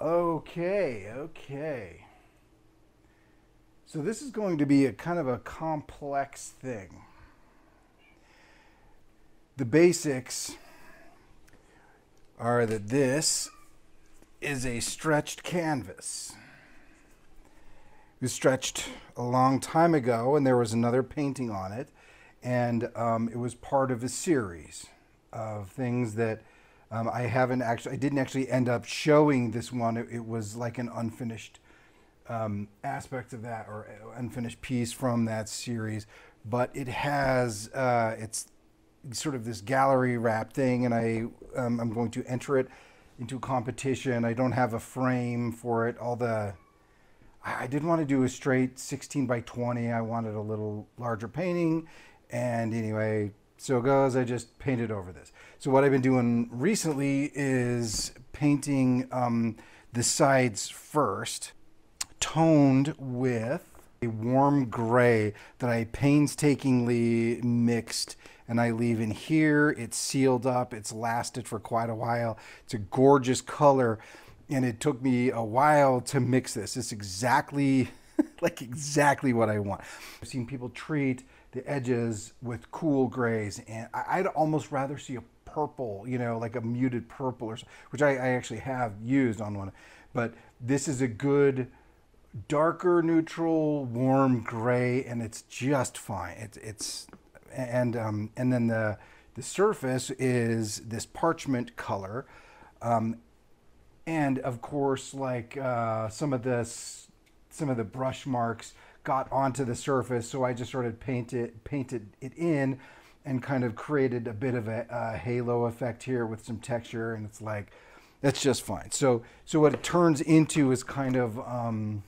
Okay. So this is going to be a kind of a complex thing. The basics are that this is a stretched canvas. It was stretched a long time ago, and there was another painting on it, and it was part of a series of things that I didn't actually end up showing this one. It was like an unfinished aspect of that, or unfinished piece from that series, but it has it's sort of this gallery wrap thing, and I'm going to enter it into a competition. I don't have a frame for it. I didn't want to do a straight 16 by 20. I wanted a little larger painting, and anyway, so it goes. I just painted over this. So what I've been doing recently is painting the sides first, toned with a warm gray that I painstakingly mixed, and I leave in here. It's sealed up. It's lasted for quite a while. It's a gorgeous color, and it took me a while to mix this. It's exactly exactly what I want. I've seen people treat the edges with cool grays, and I'd almost rather see a purple, like a muted purple, which I actually have used on one. But this is a good darker neutral, warm gray, and it's just fine. And then the surface is this parchment color, and of course, like some of the brush marks got onto the surface, so I just started painted it in, and kind of created a bit of a halo effect here with some texture, and that's just fine. So what it turns into is kind of an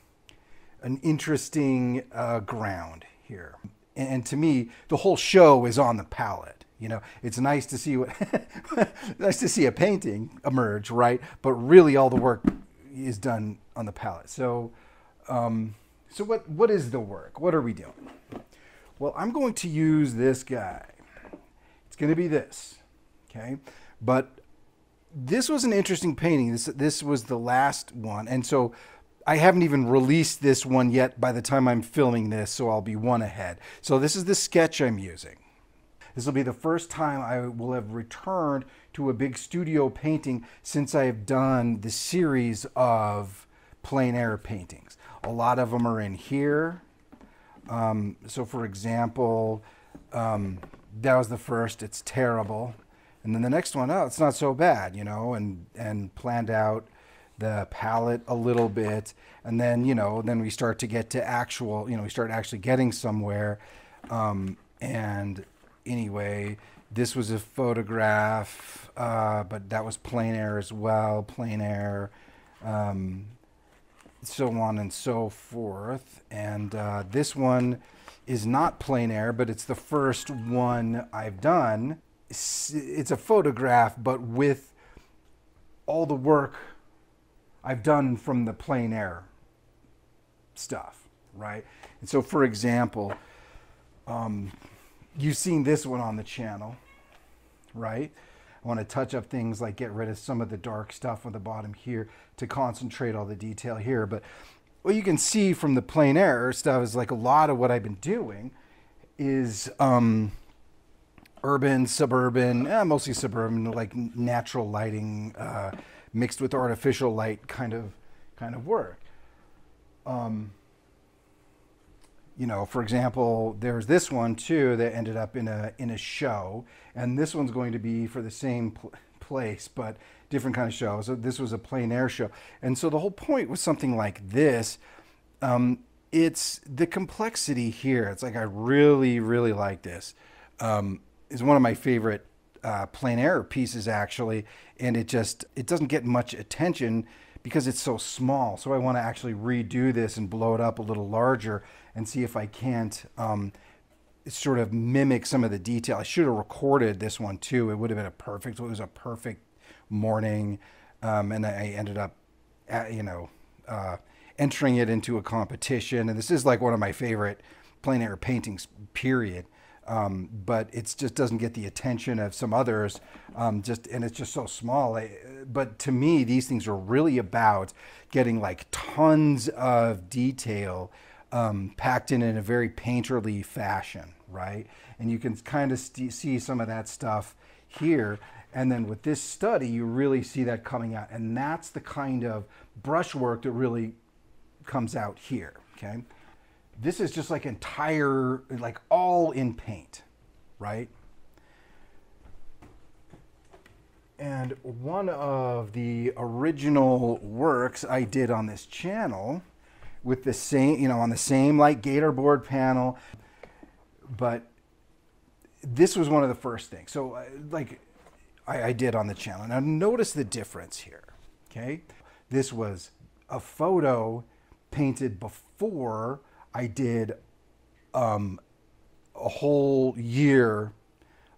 interesting ground here. And to me, the whole show is on the palette. It's nice to see nice to see a painting emerge, right? But really, all the work is done on the palette. So what is the work? What are we doing? Well, I'm going to use this guy. It's going to be this, okay? But this was an interesting painting. This was the last one, and so I haven't even released this one yet by the time I'm filming this, so I'll be one ahead. So this is the sketch I'm using. This will be the first time I will have returned to a big studio painting since I've done the series of plein air paintings. A lot of them are in here. So for example, that was the first. It's terrible. And then the next one, oh, it's not so bad, and planned out the palette a little bit, and then then we start to get to actual, we start actually getting somewhere. And anyway, this was a photograph, but that was plein air as well, plein air, so on and so forth. And this one is not plein air, but it's the first one I've done. It's a photograph, but with all the work I've done from the plein air stuff, right? And so, for example, you've seen this one on the channel, right? I want to touch up things like get rid of some of the dark stuff on the bottom here to concentrate all the detail here. But what you can see from the plein air stuff is like a lot of what I've been doing is urban, suburban, mostly suburban, like natural lighting, mixed with artificial light kind of work. For example, there's this one too that ended up in a show, and this one's going to be for the same place but different kind of show. So this was a plein air show, and so the whole point was something like this. It's the complexity here. It's like I really like this. It's one of my favorite plein air pieces actually, and it doesn't get much attention because it's so small. So I want to actually redo this and blow it up a little larger and see if I can't sort of mimic some of the detail. I should have recorded this one too. It would have been it was a perfect morning, and I ended up entering it into a competition, and this is like one of my favorite plein air paintings, period. but it just doesn't get the attention of some others. And it's just so small. But to me, these things are really about getting like tons of detail packed in a very painterly fashion, right? And you can kind of see some of that stuff here. And then with this study, you really see that coming out. And that's the kind of brushwork that really comes out here, okay? This is just like entire, like all in paint, right? And one of the original works I did on this channel with the same, you know, on the same like gator board panel, but this was one of the first things. So like I did on the channel. Now notice the difference here, okay? This was a photo painted before I did a whole year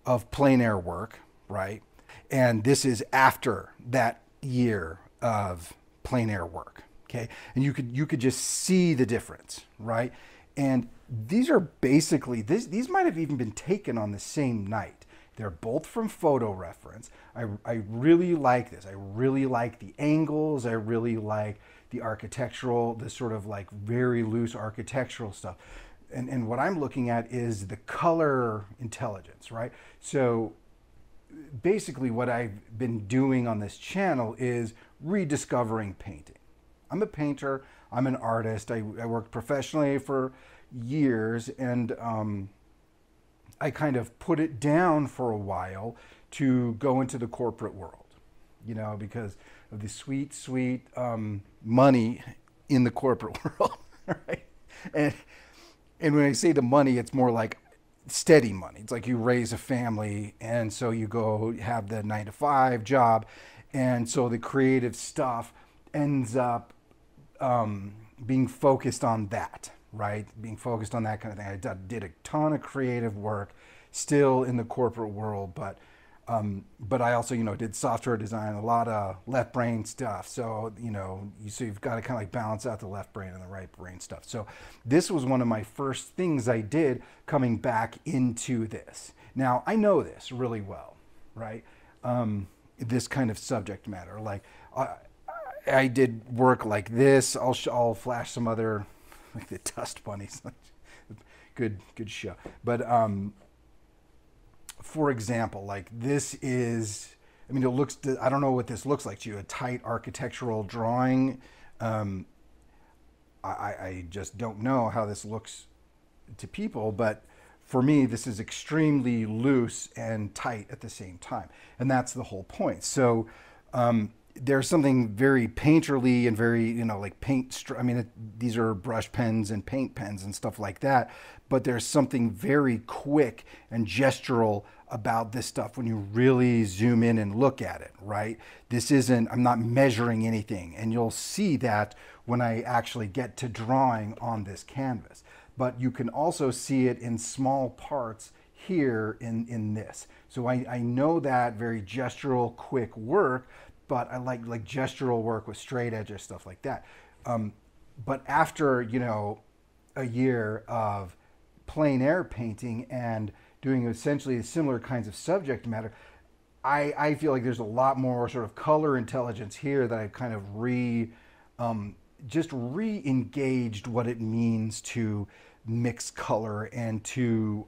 of plein air work, right? And this is after that year of plein air work, okay? And you could just see the difference, right? And these are basically, these might have even been taken on the same night. They're both from photo reference. I really like this. I really like the angles. I really like the architectural, the sort of like very loose architectural stuff. And what I'm looking at is the color intelligence, right? So basically what I've been doing on this channel is rediscovering painting. I'm a painter. I'm an artist. I worked professionally for years, and I kind of put it down for a while to go into the corporate world, you know, because of the sweet, sweet money in the corporate world, right? And when I say the money, it's more like steady money. It's like you raise a family, and so you go have the 9-to-5 job, and so the creative stuff ends up being focused on that, right? Being focused on that kind of thing. I did a ton of creative work still in the corporate world, but I also, you know, did software design, a lot of left brain stuff. So, you know, you've got to kind of like balance out the left brain and the right brain stuff. So this was one of my first things I did coming back into this. Now, I know this really well, right? This kind of subject matter. Like, I did work like this. I'll flash some other, like the dust bunnies. good show. But for example, like this is, I mean, it looks, I don't know what this looks like to you, a tight architectural drawing. I just don't know how this looks to people, but for me, this is extremely loose and tight at the same time. And that's the whole point. So there's something very painterly and very, you know, like I mean, these are brush pens and paint pens and stuff like that, but there's something very quick and gestural about this stuff when you really zoom in and look at it, right? This isn't, I'm not measuring anything, and you'll see that when I actually get to drawing on this canvas. But you can also see it in small parts here in this. So I know that very gestural, quick work, but I like gestural work with straight edges, stuff like that. But after, you know, a year of plein air painting and doing essentially similar kinds of subject matter, I feel like there's a lot more sort of color intelligence here that I've kind of just re-engaged what it means to mix color and to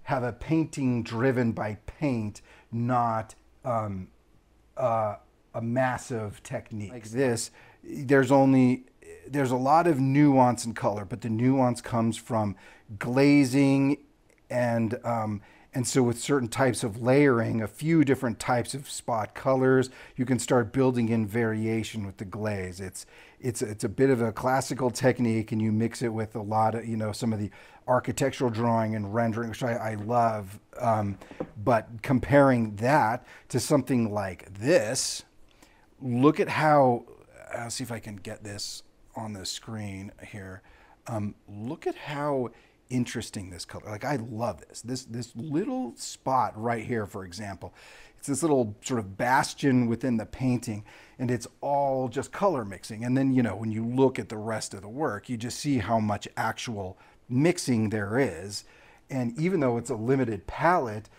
have a painting driven by paint, not a massive technique. Like this, there's a lot of nuance in color, but the nuance comes from glazing and so with certain types of layering, a few different types of spot colors, you can start building in variation with the glaze. It's a bit of a classical technique, and you mix it with a lot of, you know, some of the architectural drawing and rendering, which I love. But comparing that to something like this, look at how, I'll see if I can get this on the screen here. Look at how interesting this color, like I love this little spot right here, for example. It's this little sort of bastion within the painting, and it's all just color mixing. And then, you know, when you look at the rest of the work, you just see how much actual mixing there is. And even though it's a limited palette,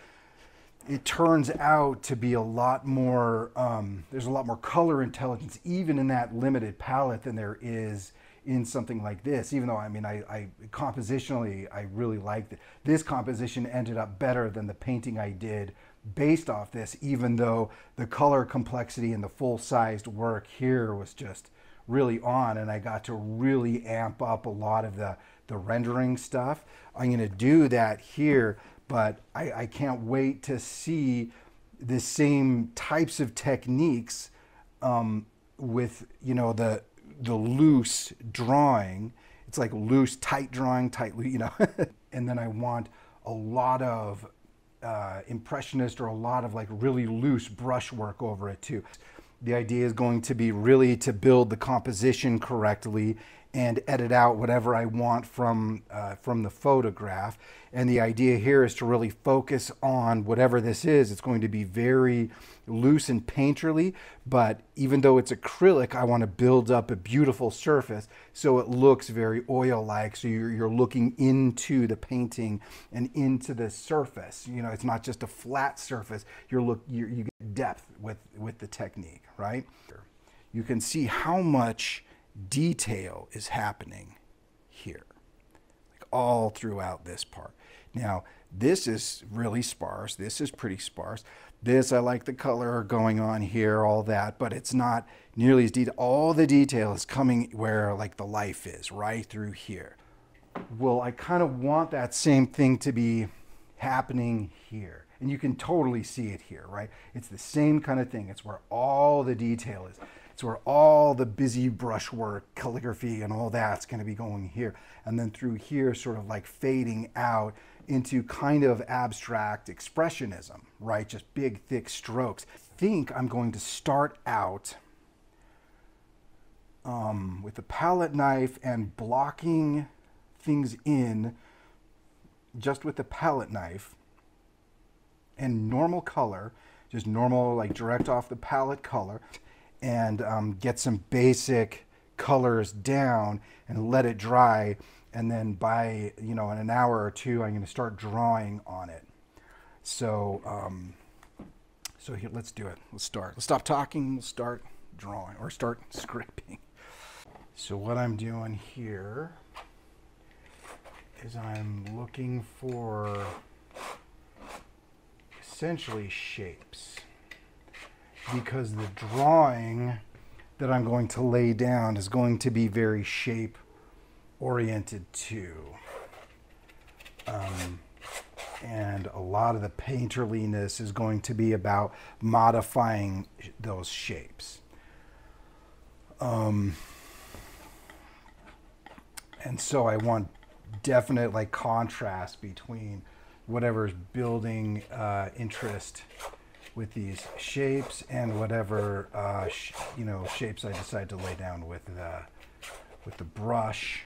it turns out to be a lot more, there's a lot more color intelligence even in that limited palette than there is in something like this. Even though, I mean, I compositionally, I really liked it. This composition ended up better than the painting I did based off this, even though the color complexity and the full-sized work here was just really on, and I got to really amp up a lot of the rendering stuff. I'm gonna do that here, but I can't wait to see the same types of techniques with, you know, the loose drawing. It's like loose, tight drawing, tight, you know. And then I want a lot of Impressionist or a lot of like really loose brushwork over it too. The idea is going to be really to build the composition correctly and edit out whatever I want from the photograph. And the idea here is to really focus on whatever this is. It's going to be very loose and painterly, but even though it's acrylic, I want to build up a beautiful surface so it looks very oil-like. So you're looking into the painting and into the surface. You know, it's not just a flat surface. You get depth with the technique, right? You can see how much detail is happening here, like all throughout this part. Now, this is really sparse. This is pretty sparse. This, I like the color going on here, all that, but it's not nearly as detailed. All the detail is coming where like the life is, right through here. Well, I kind of want that same thing to be happening here. And you can totally see it here, right? It's the same kind of thing. It's where all the detail is. It's where all the busy brushwork, calligraphy, and all that's going to be going here. And then through here, sort of like fading out into kind of abstract expressionism, right? Just big, thick strokes. I think I'm going to start out with a palette knife and blocking things in just with the palette knife and normal color, just normal, like direct off the palette color, and get some basic colors down and let it dry. And then by, you know, in an hour or two, I'm going to start drawing on it. So, so here, let's do it. Let's start. Let's stop talking. We'll start drawing or start scraping. So what I'm doing here is I'm looking for essentially shapes, because the drawing that I'm going to lay down is going to be very shape oriented too. And a lot of the painterliness is going to be about modifying those shapes. And so I want definite like contrast between whatever's building interest with these shapes and whatever you know, shapes I decide to lay down with the brush.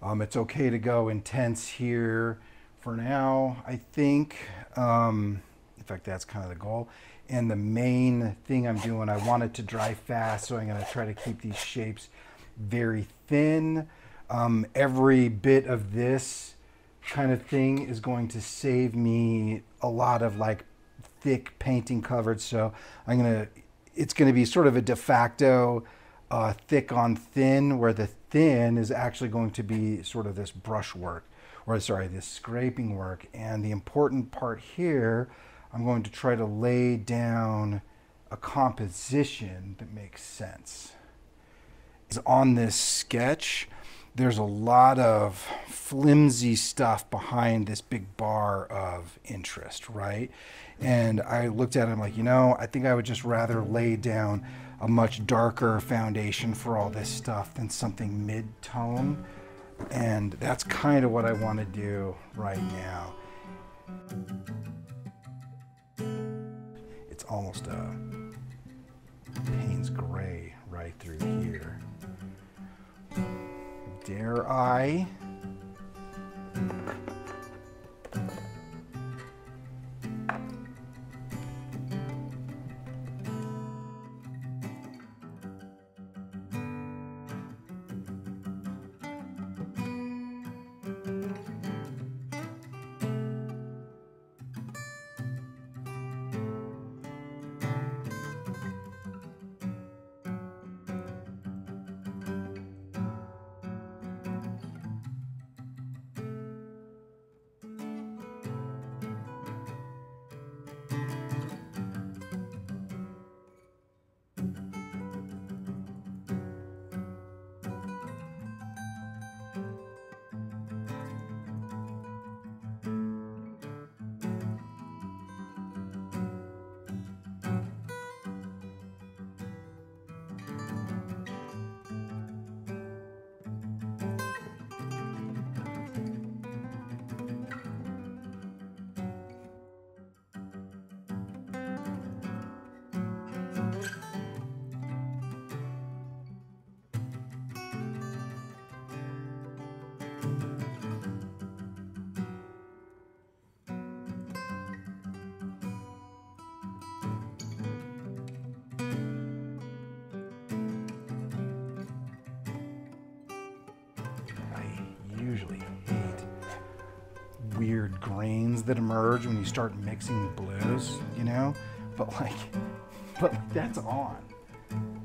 It's okay to go intense here for now, I think. In fact, that's kind of the goal. And the main thing I'm doing, I want it to dry fast, so I'm going to try to keep these shapes very thin. Every bit of this kind of thing is going to save me a lot of like thick painting coverage. So it's going to be sort of a de facto thick on thin, where the thin is actually going to be sort of this brush work, or sorry, this scraping work. And the important part here, I'm going to try to lay down a composition that makes sense. On this sketch, there's a lot of flimsy stuff behind this big bar of interest, right? And I looked at it, I'm like, you know, I think I would just rather lay down a much darker foundation for all this stuff than something mid-tone. And that's kind of what I want to do right now. It's almost a Payne's gray right through here. Dare I? usually hate weird grains that emerge when you start mixing blues, you know? But that's on.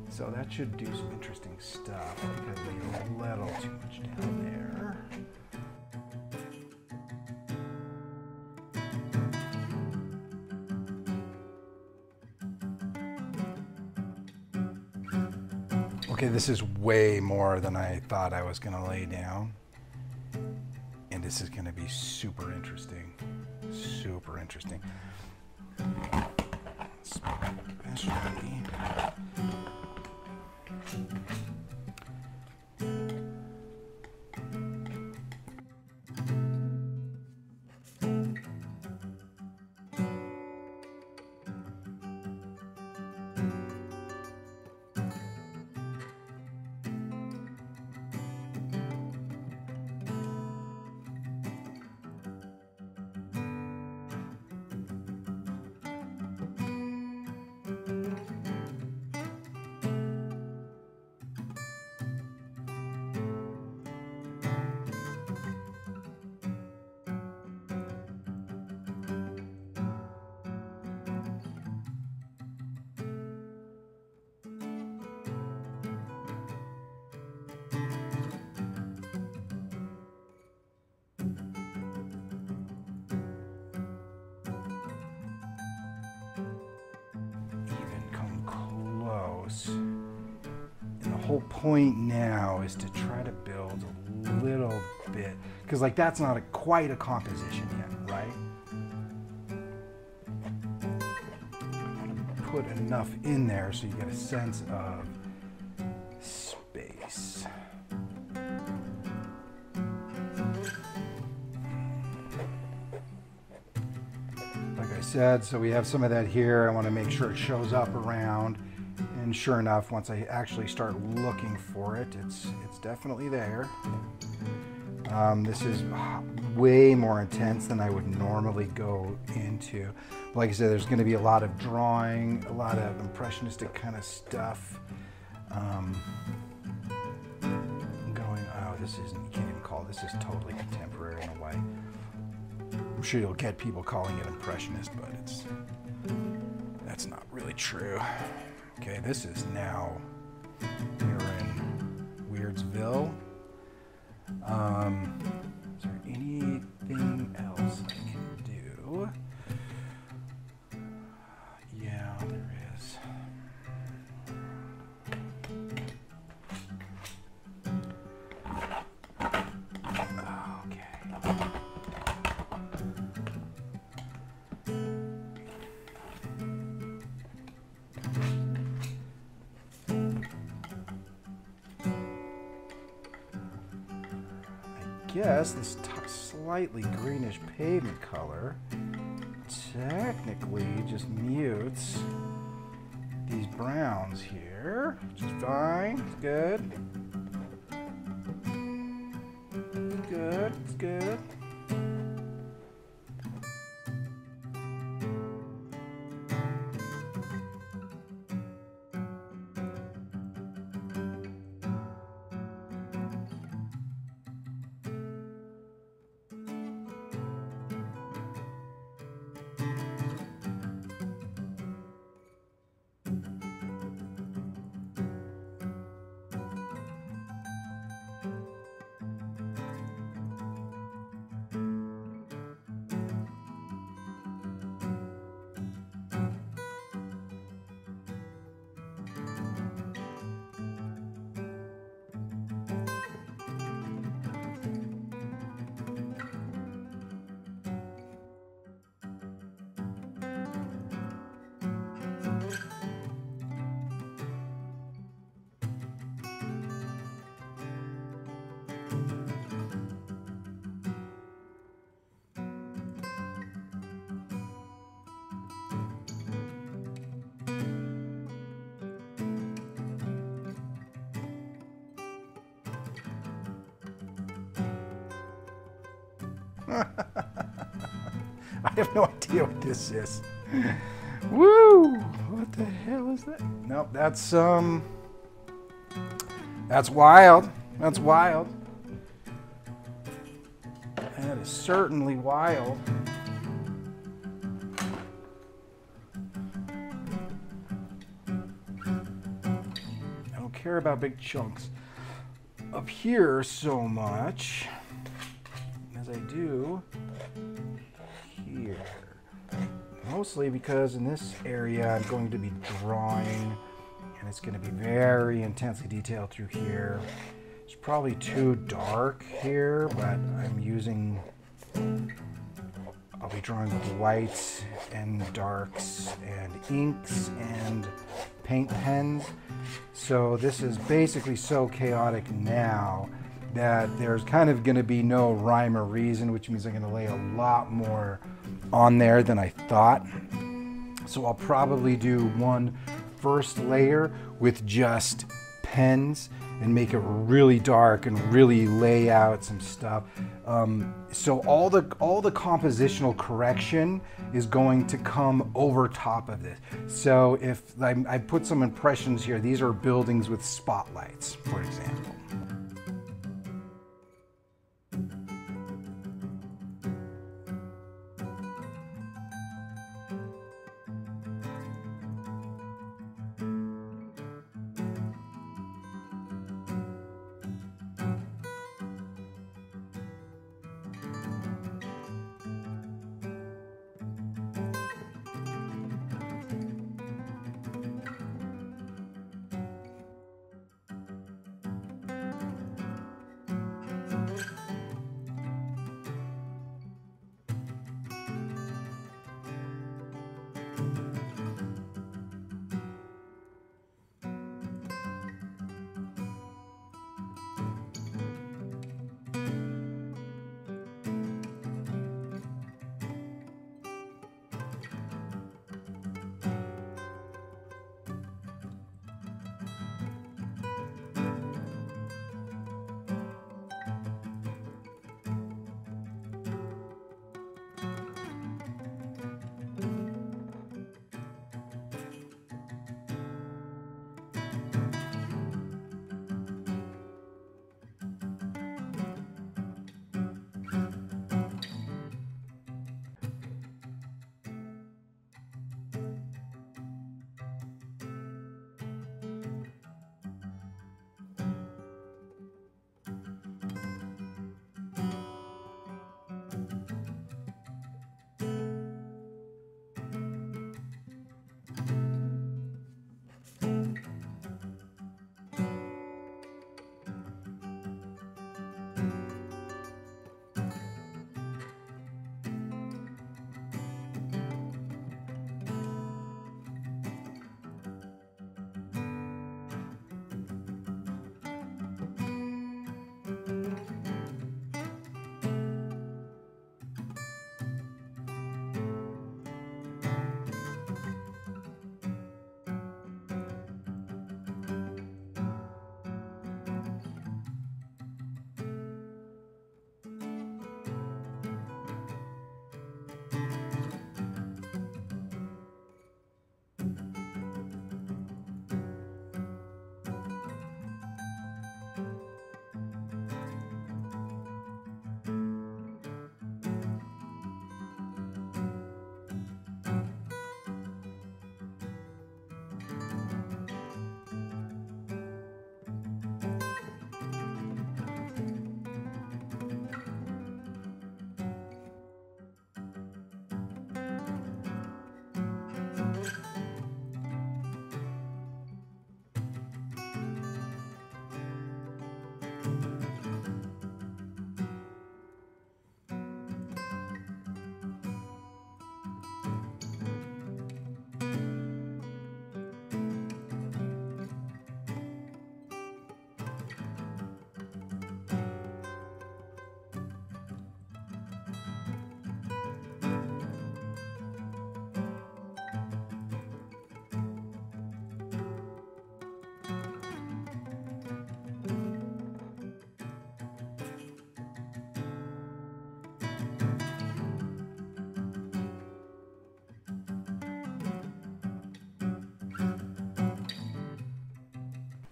So that should do some interesting stuff. I think I leave a little too much down there. Okay, this is way more than I thought I was going to lay down. And this is going to be super interesting. Super interesting. Especially... And the whole point now is to try to build a little bit, because like that's not quite a composition yet, right? I want to put enough in there so you get a sense of space. Like I said, so we have some of that here. I want to make sure it shows up around. And sure enough, once I actually start looking for it, it's definitely there. This is way more intense than I would normally go into. Like I said, there's going to be a lot of drawing, a lot of impressionistic kind of stuff. This isn't, you can't even call this is totally contemporary in a way. I'm sure you'll get people calling it impressionist, but that's not really true. Okay, this is now, we're in Weirdsville. Is there anything else I can do? Yeah, there is. Yes, this slightly greenish pavement color technically just mutes these browns here, which is fine. It's good. It's good. It's good. I have no idea what this is. Woo! What the hell is that? Nope, that's wild. That's wild. is certainly wild. I don't care about big chunks up here so much as I do here. Mostly because in this area I'm going to be drawing, and it's going to be very intensely detailed through here. It's probably too dark here, but I'm using, I'll be drawing with whites and darks and inks and paint pens. So this is basically so chaotic now that there's kind of going to be no rhyme or reason, which means I'm going to lay a lot more on there than I thought. So I'll probably do one first layer with just pens and make it really dark and really lay out some stuff. So all the compositional correction is going to come over top of this. So if I put some impressions here, these are buildings with spotlights, for example.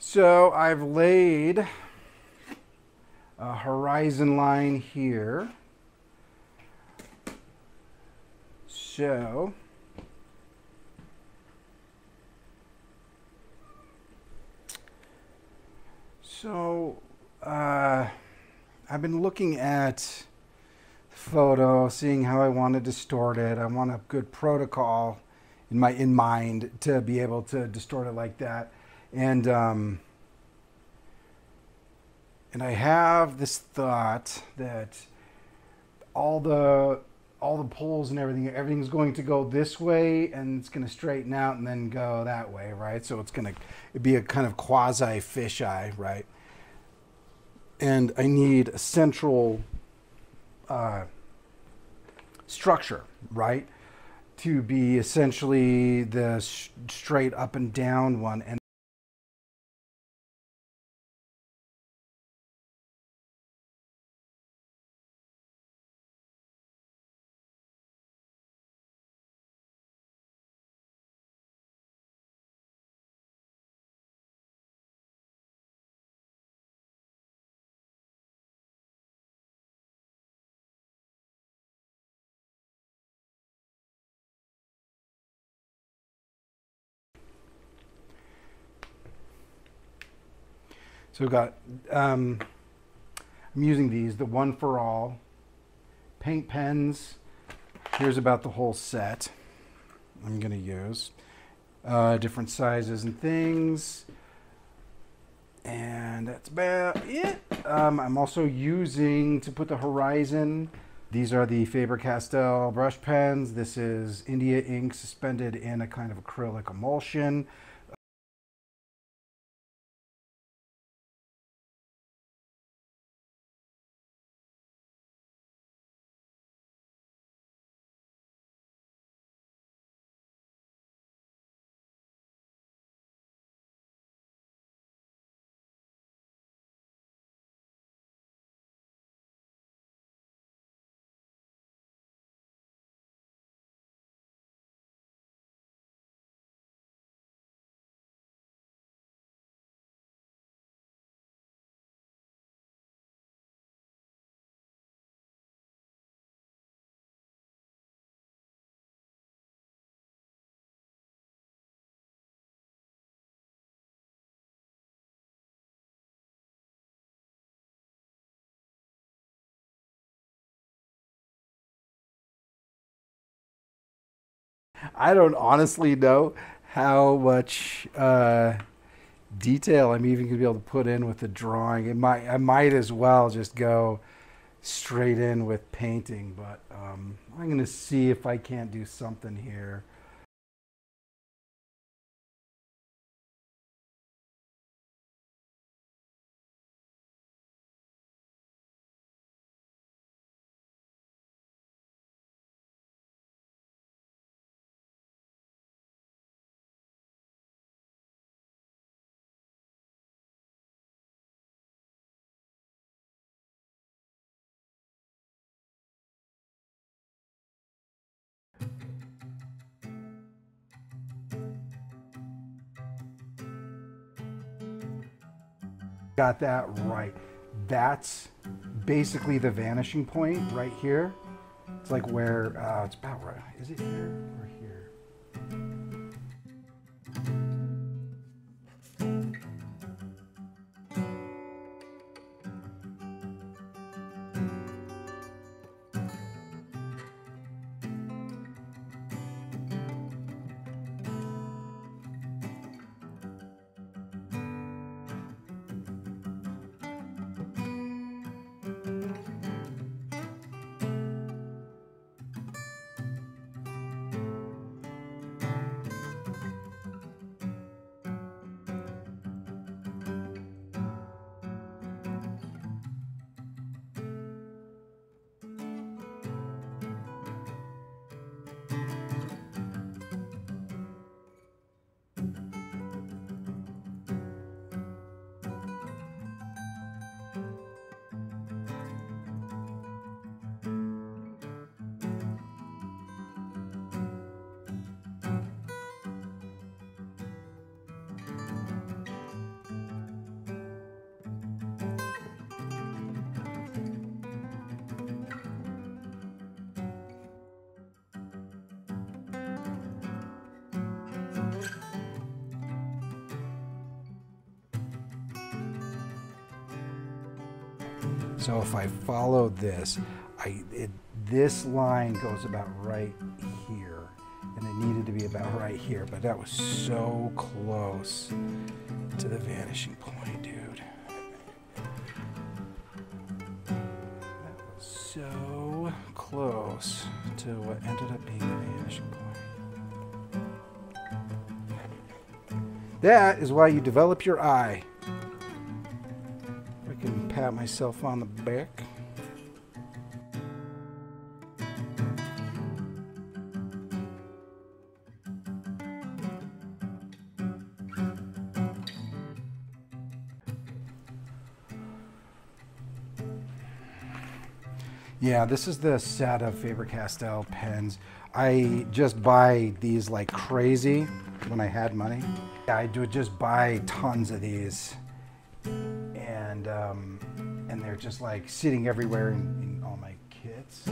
So I've laid a horizon line here, So, I've been looking at photo, seeing how I want to distort it. I want a good protocol in mind to be able to distort it like that, and I have this thought that all the poles and everything's going to go this way, and it's going to straighten out and then go that way, right? So it'd be a kind of quasi fisheye, right? And I need a central structure, right, to be essentially the straight up and down one. And so we've got, I'm using these, the One for All paint pens. Here's about the whole set I'm going to use. Different sizes and things. And that's about it. I'm also using, to put the horizon, these are the Faber-Castell brush pens. This is India ink suspended in a kind of acrylic emulsion. I don't honestly know how much detail I'm even going to be able to put in with the drawing. I might as well just go straight in with painting, but I'm going to see if I can't do something here. Got that right. That's basically the vanishing point right here. It's like where, it's about right. Is it here or here? So if I follow this, this line goes about right here, and it needed to be about right here, but that was so close to the vanishing point, dude. That was so close to what ended up being the vanishing point. That is why you develop your eye. I can pat myself on the back. Yeah, this is the set of Faber-Castell pens. I just buy these like crazy when I had money. I would just buy tons of these, and they're just like sitting everywhere in all my kits.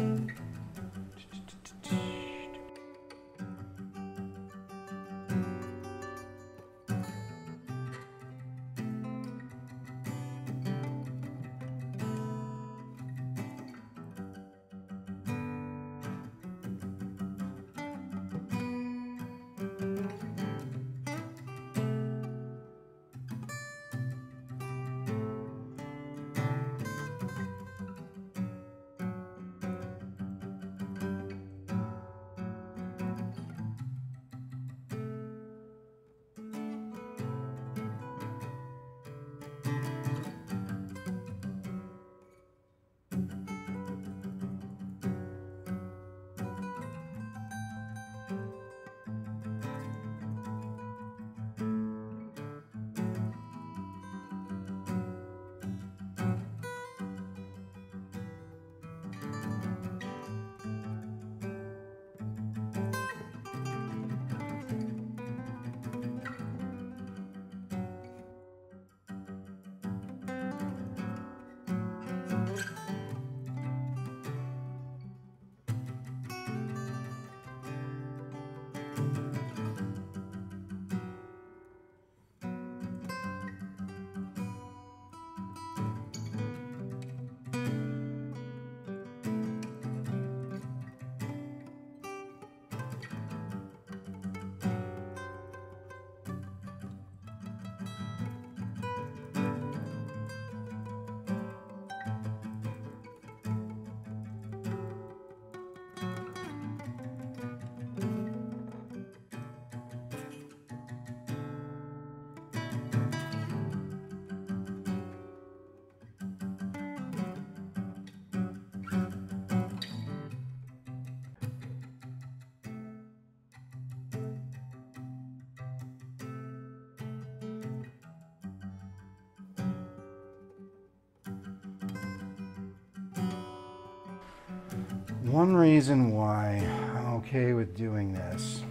One reason why I'm okay with doing this,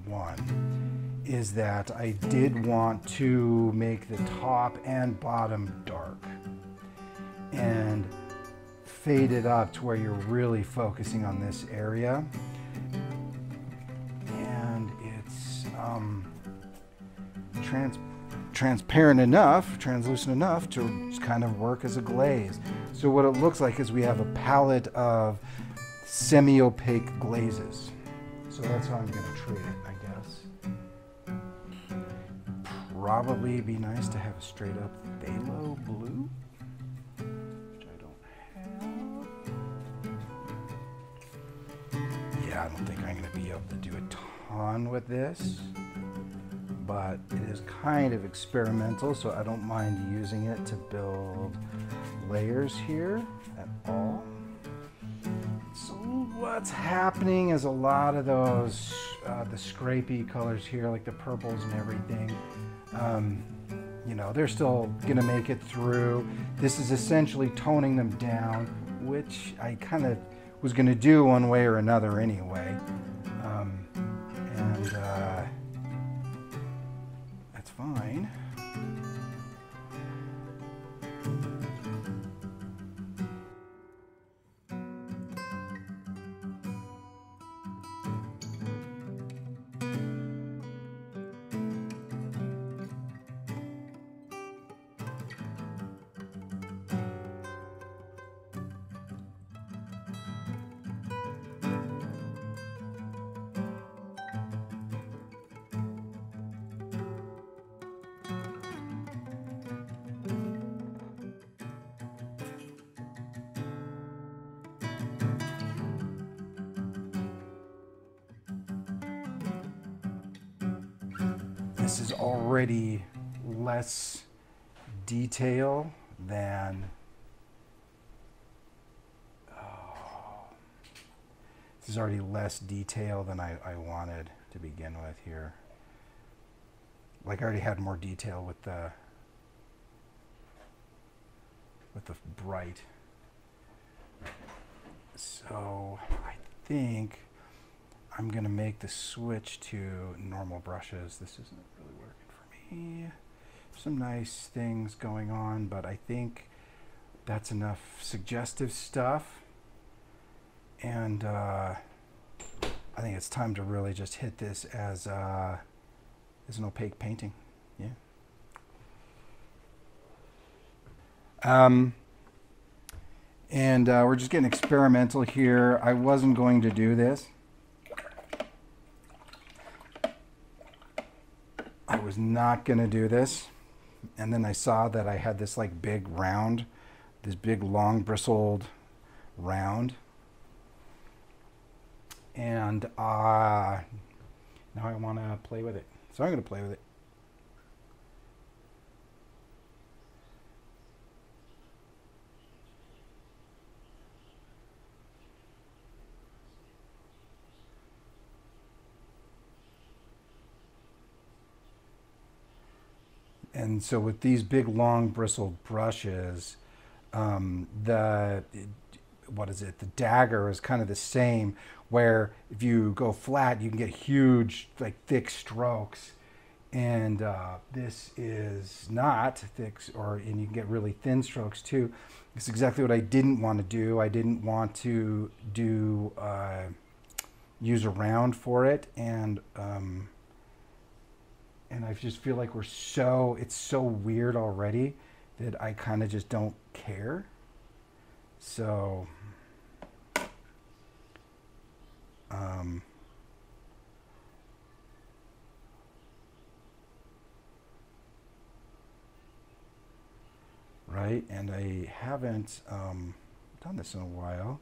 one, is that I did want to make the top and bottom dark and fade it up to where you're really focusing on this area. And it's transparent enough, translucent enough to kind of work as a glaze. So what it looks like is we have a palette of semi-opaque glazes. So that's how I'm going to treat it, I guess. Probably be nice to have a straight up phthalo blue, which I don't have. Yeah, I don't think I'm going to be able to do a ton with this, but it is kind of experimental, so I don't mind using it to build layers here at all. So what's happening is a lot of those, the scrapey colors here, like the purples and everything, you know, they're still gonna make it through. This is essentially toning them down, which I kind of was gonna do one way or another anyway. That's fine. this is already less detail than, this is already less detail than I wanted to begin with here. Like I already had more detail with the bright. So I think I'm gonna make the switch to normal brushes. This isn't really working for me. Some nice things going on, but I think that's enough suggestive stuff. And I think it's time to really just hit this as an opaque painting. Yeah. And we're just getting experimental here. I wasn't going to do this. I was not going to do this. And then I saw that I had this like big round, this big long bristled round. And now I want to play with it. So I'm going to play with it. And so with these big long bristled brushes, the dagger is kind of the same, where if you go flat you can get huge like thick strokes, and this is not thick, and you can get really thin strokes too. It's exactly what I didn't want to do. I didn't want to do use a round for it, and I just feel like it's so weird already that I kind of just don't care. So, right, and I haven't done this in a while.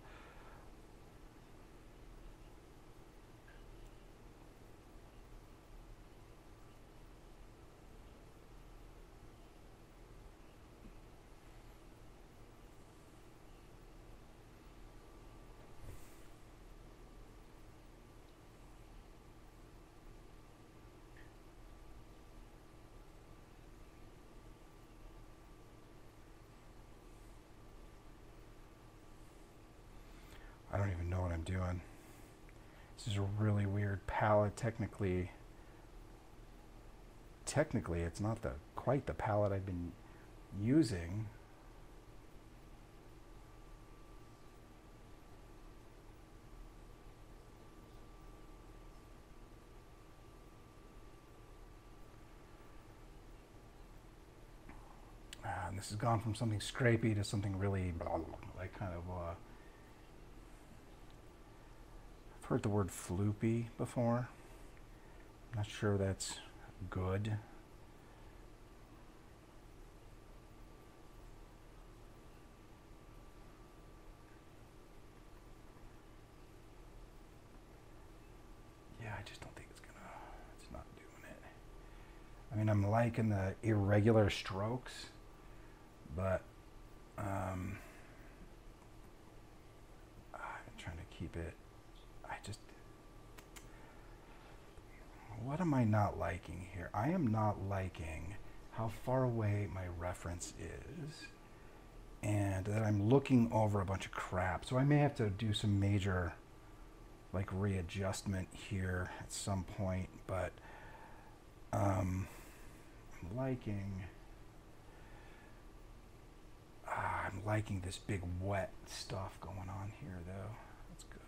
I don't even know what I'm doing. This is a really weird palette. Technically it's not quite the palette I've been using. And this has gone from something scrapey to something really like kind of I've heard the word floopy before. I'm not sure that's good. Yeah, I just don't think it's not doing it. I mean, I'm liking the irregular strokes, but I'm trying to keep it. What am I not liking here? I am not liking how far away my reference is, and that I'm looking over a bunch of crap. So I may have to do some major like readjustment here at some point, but I'm liking this big wet stuff going on here though. That's good.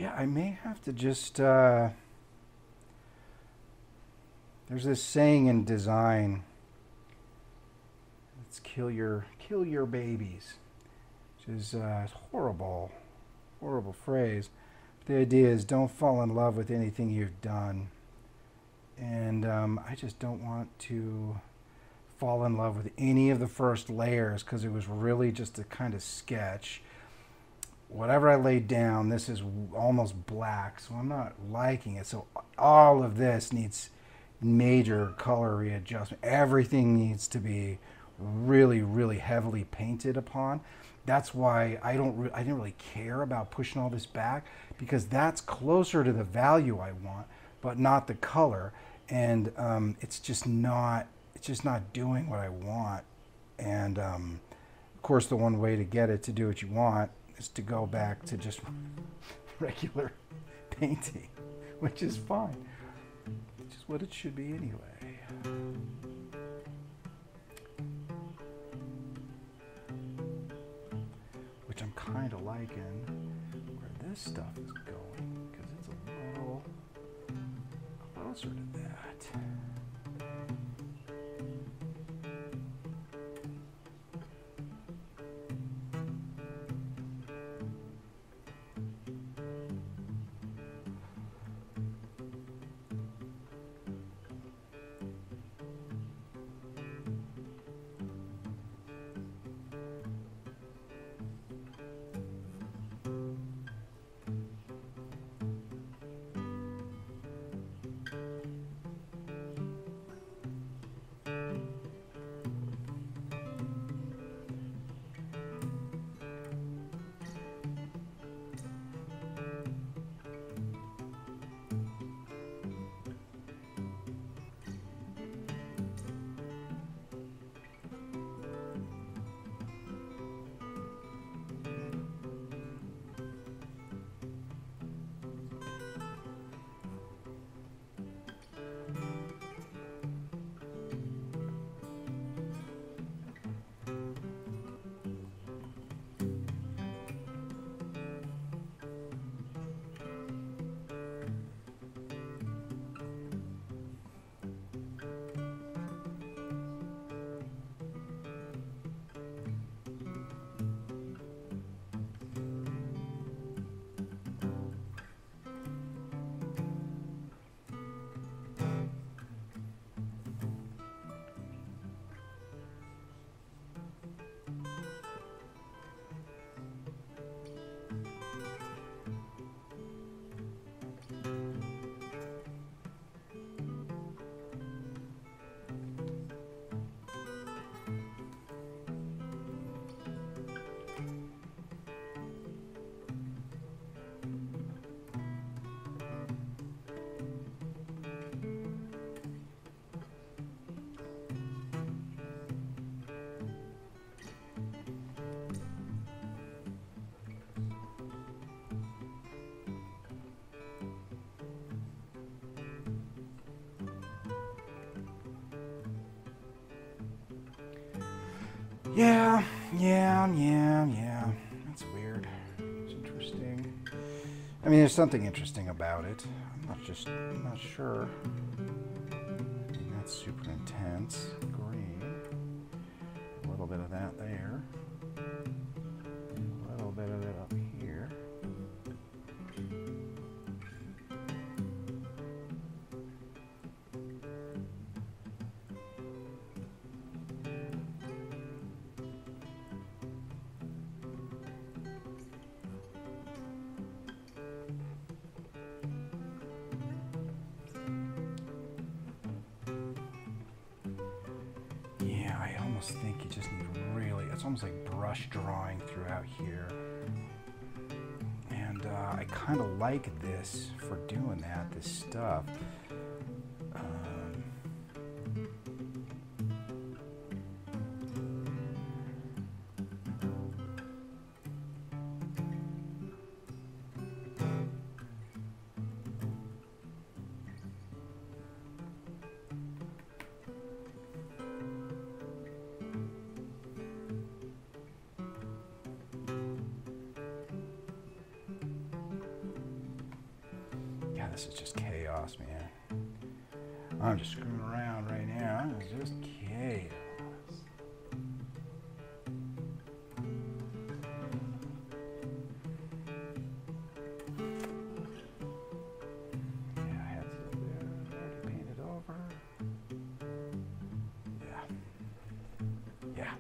Yeah, I may have to just, there's this saying in design, it's kill your babies, which is a horrible phrase. The idea is don't fall in love with anything you've done. And I just don't want to fall in love with any of the first layers because it was really just a kind of sketch. Whatever I laid down, this is almost black, so I'm not liking it. So all of this needs major color readjustment. Everything needs to be really heavily painted upon. That's why I didn't really care about pushing all this back, because that's closer to the value I want, but not the color. And it's just not doing what I want. And of course, the one way to get it to do what you want is to go back to just regular painting, which is fine, which is what it should be anyway. Which I'm kind of liking where this stuff is going, because it's a little closer to that. Yeah. That's weird. It's interesting. I mean, there's something interesting about it. I'm not sure. I mean, that's super intense. Green. A little bit of that there. A little bit of it up here. I think you just need really, it's almost like brush drawing throughout here. And I kind of like this for doing that, this stuff. this is just chaos, man. I'm just screwing around right now. This is just chaos. Yeah, I had some there. Already painted over. Yeah. Yeah.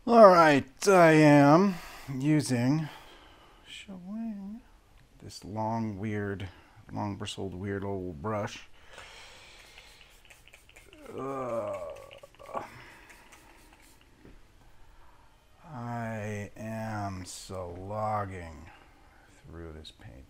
All right, I am showing this long bristled, weird old brush. I am slogging through this painting.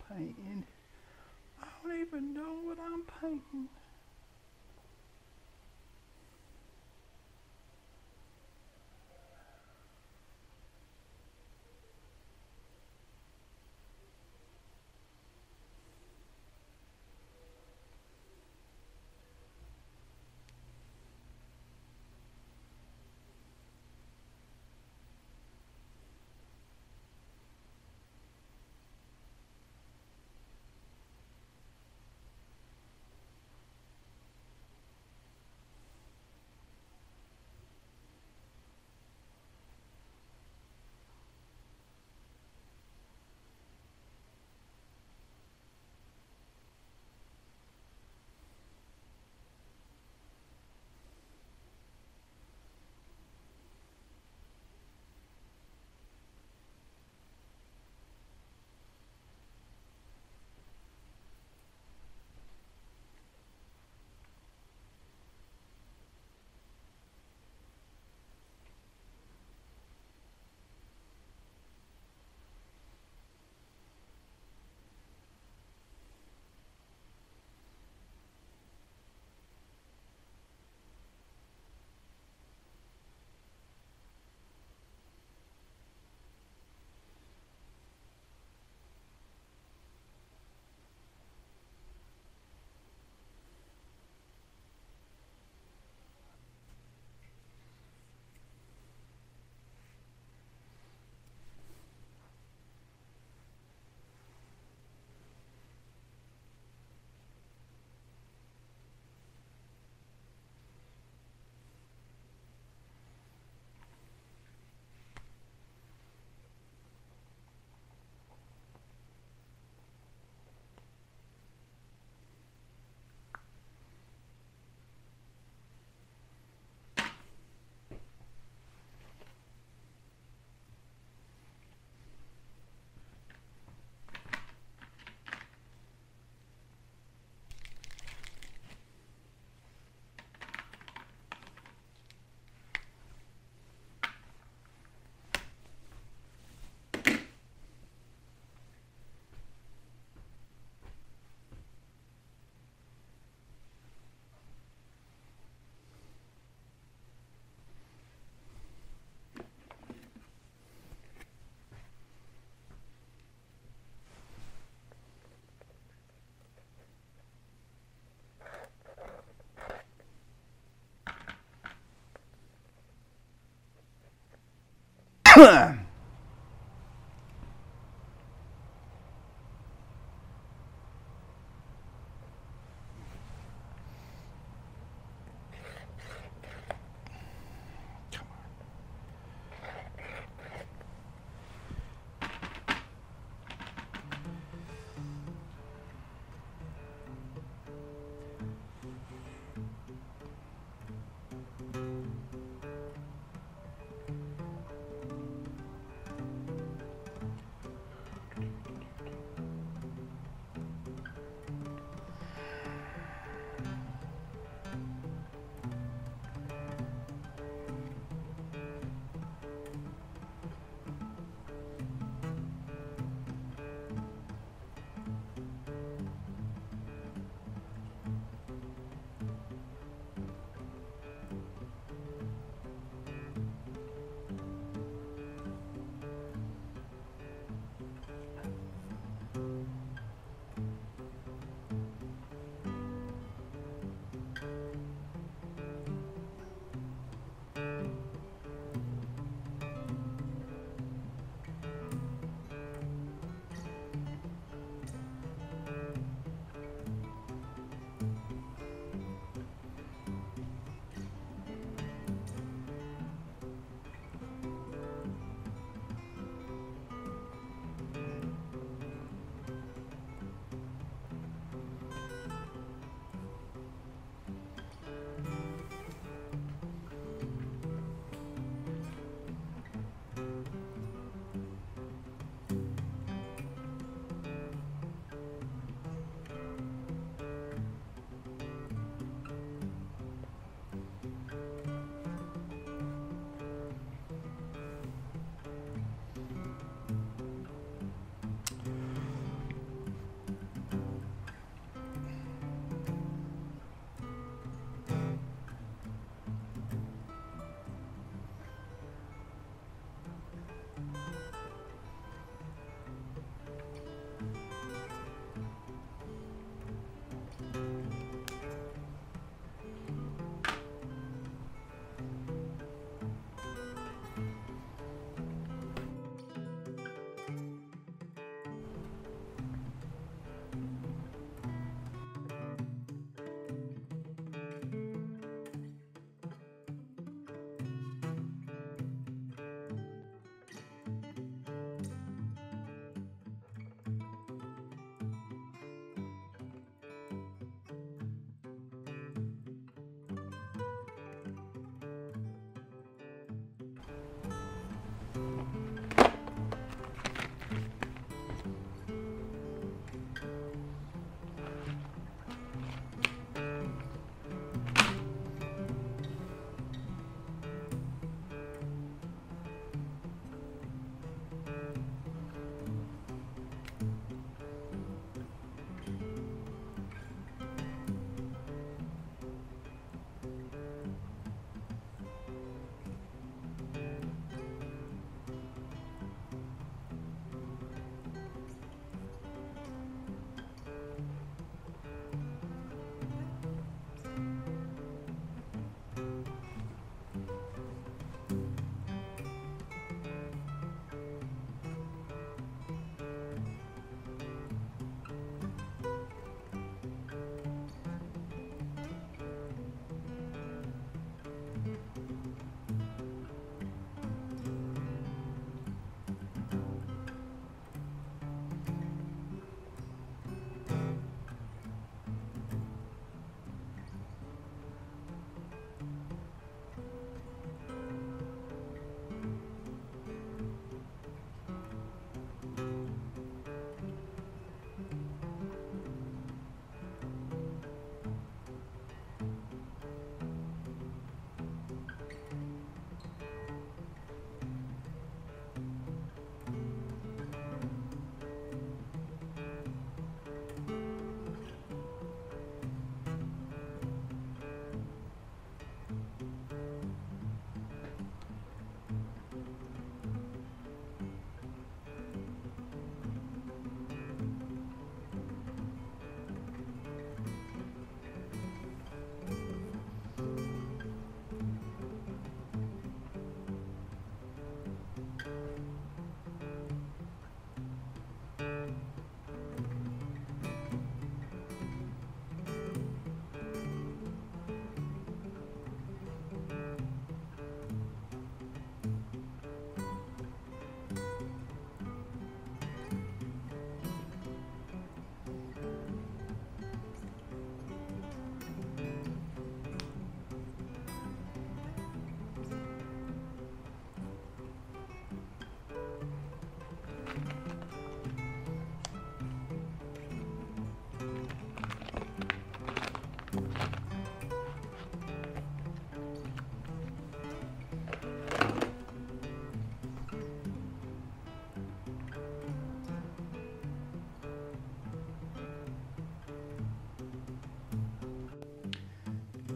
Painting. I don't even know what I'm painting.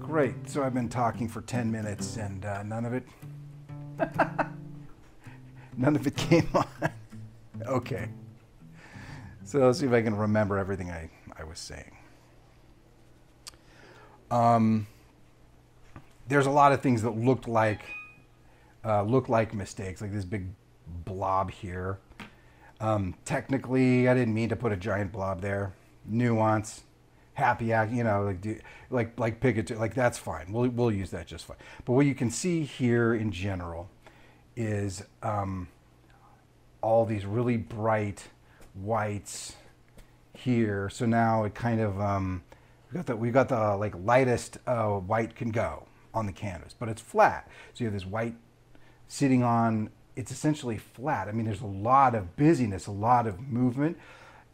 Great. So I've been talking for 10 minutes and none of it came on. Okay. So let's see if I can remember everything I was saying. There's a lot of things that look like mistakes, like this big blob here. Technically, I didn't mean to put a giant blob there. Nuance, happy act, you know, like pick it, like that's fine. We'll use that just fine. But what you can see here in general is all these really bright whites here. So now it kind of we got the like lightest white can go on the canvas, but it's flat. So you have this white sitting on, it's essentially flat. I mean, there's a lot of busyness, a lot of movement,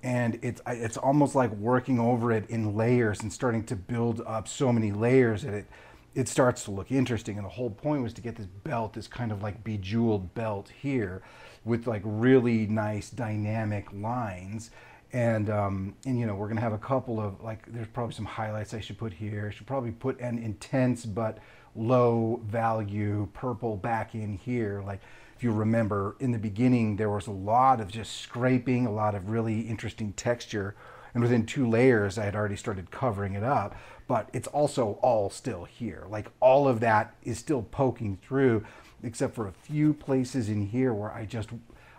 and it's almost like working over it in layers and starting to build up so many layers that it starts to look interesting. And the whole point was to get this belt, this kind of like bejeweled belt here with like really nice dynamic lines. And you know, we're gonna have a couple of, like, there's probably some highlights I should put here. I should probably put an intense but low value purple back in here. Like, if you remember, in the beginning there was a lot of just scraping, a lot of really interesting texture, and within 2 layers I had already started covering it up. But it's also all still here. Like, all of that is still poking through, except for a few places in here where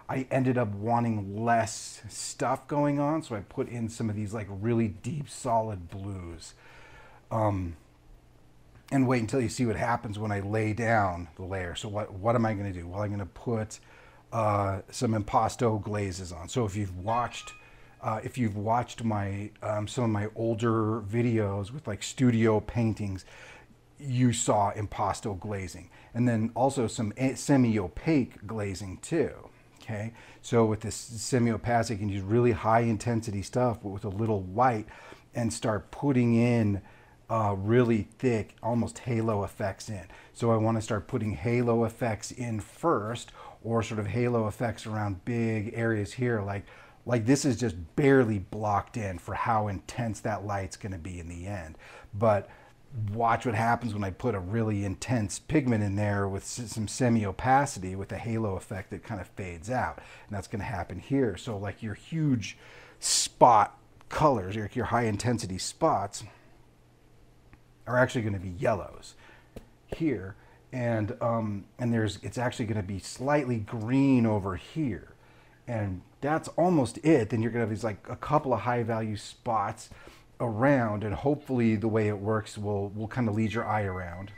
I ended up wanting less stuff going on, so I put in some of these like really deep solid blues. And wait until you see what happens when I lay down the layer. So what am I going to do? Well, I'm going to put some impasto glazes on. So if you've watched my some of my older videos with like studio paintings, you saw impasto glazing, and then also some semi-opaque glazing too. Okay, so with this semi-opaque, you can use really high intensity stuff, but with a little white, and start putting in really thick, almost halo effects in. So I want to start putting halo effects in first, or sort of halo effects around big areas here, like this is just barely blocked in for how intense that light's going to be in the end. But watch what happens when I put a really intense pigment in there with some semi-opacity with a halo effect that kind of fades out. And that's going to happen here. So like your huge spot colors, your high intensity spots are actually going to be yellows here. And it's actually going to be slightly green over here. And that's almost it. Then you're going to have these like a couple of high value spots around, and hopefully the way it works will kind of lead your eye around.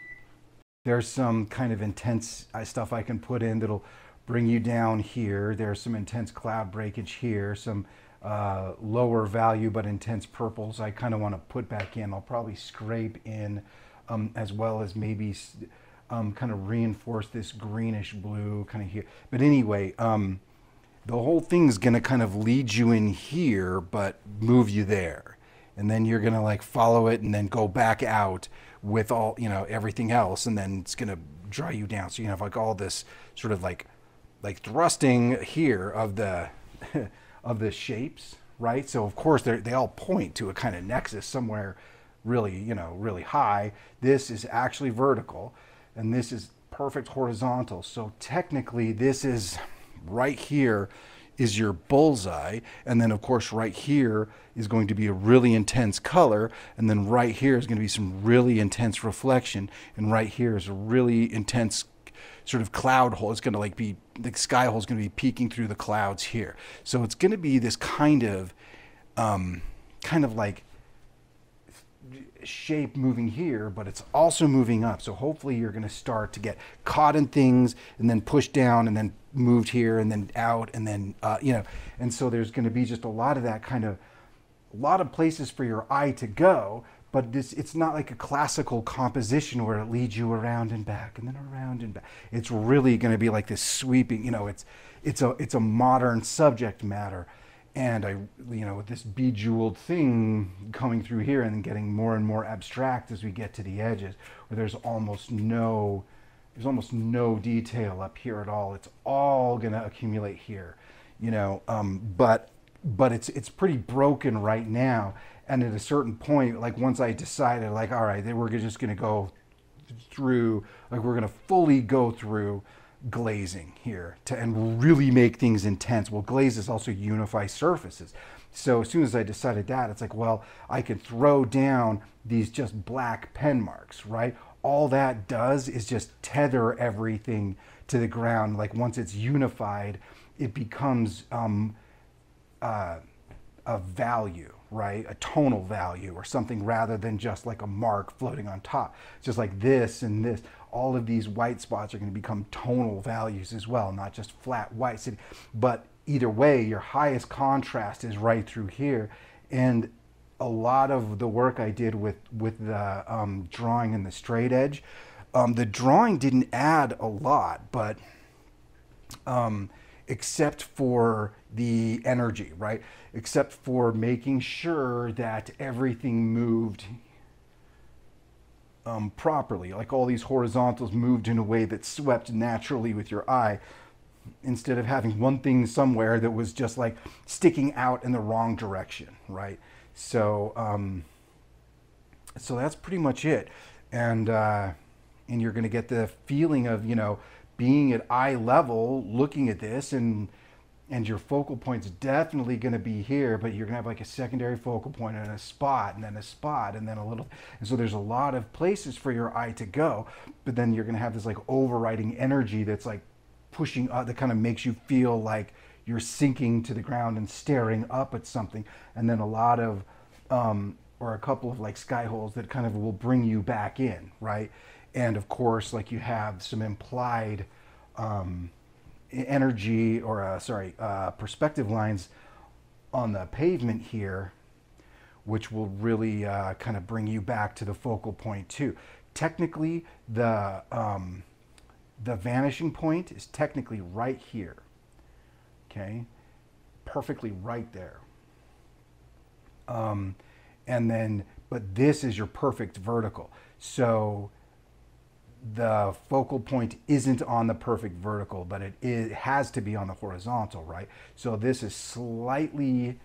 There's some kind of intense stuff I can put in that'll bring you down here. There's some intense cloud breakage here, some lower value but intense purples I kind of want to put back in. I'll probably scrape in as well as maybe kind of reinforce this greenish blue kind of here. But anyway, the whole thing's going to kind of lead you in here but move you there. And then you're gonna like follow it and then go back out with all, you know, everything else, and then it's gonna draw you down. So you have like all this sort of like thrusting here of the of the shapes, right? So of course they all point to a kind of nexus somewhere really, you know, really high. This is actually vertical, and this is perfect horizontal. So technically this is right here is your bullseye, and then of course right here is going to be a really intense color, and then right here is going to be some really intense reflection, and right here is a really intense sort of cloud hole. It's going to like be, the sky hole is going to be peeking through the clouds here. So it's going to be this kind of like shape moving here, but it's also moving up. So hopefully you're going to start to get caught in things and then pushed down and then moved here and then out and then you know, and so there's going to be just a lot of that kind of, a lot of places for your eye to go. But it's not like a classical composition where it leads you around and back and then around and back. It's really going to be like this sweeping, you know, it's a modern subject matter. And you know, with this bejeweled thing coming through here and then getting more and more abstract as we get to the edges, where there's almost no detail up here at all. It's all going to accumulate here, you know. But it's pretty broken right now, And at a certain point, like once I decided, like, all right, then we're just going to go through, like we're going to fully go through glazing here and really make things intense. Well, glazes also unify surfaces. So as soon as I decided that, it's like, well, I can throw down these just black pen marks, right? All that does is just tether everything to the ground. Like once it's unified, it becomes a value, right? A tonal value or something, rather than just like a mark floating on top. Just like this and this, all of these white spots are going to become tonal values as well, not just flat white. But either way, your highest contrast is right through here. And a lot of the work I did with the drawing and the straight edge, the drawing didn't add a lot, but except for the energy, right? Except for making sure that everything moved properly, like all these horizontals moved in a way that swept naturally with your eye, instead of having one thing somewhere that was just like sticking out in the wrong direction, right? So, so that's pretty much it. And you're going to get the feeling of, you know, being at eye level, looking at this, and your focal point's definitely going to be here, but you're going to have like a secondary focal point and a spot, and then a spot, and then a little. And so there's a lot of places for your eye to go, but then you're going to have this like overriding energy that's like pushing up, that kind of makes you feel like you're sinking to the ground and staring up at something. And then a lot of, or a couple of like sky holes that kind of will bring you back in, right? And of course, like you have some implied energy, or perspective lines on the pavement here, which will really kind of bring you back to the focal point too. Technically, the vanishing point is technically right here, okay? Perfectly right there. And then, but this is your perfect vertical. So the focal point isn't on the perfect vertical, but it has to be on the horizontal, right? So this is slightly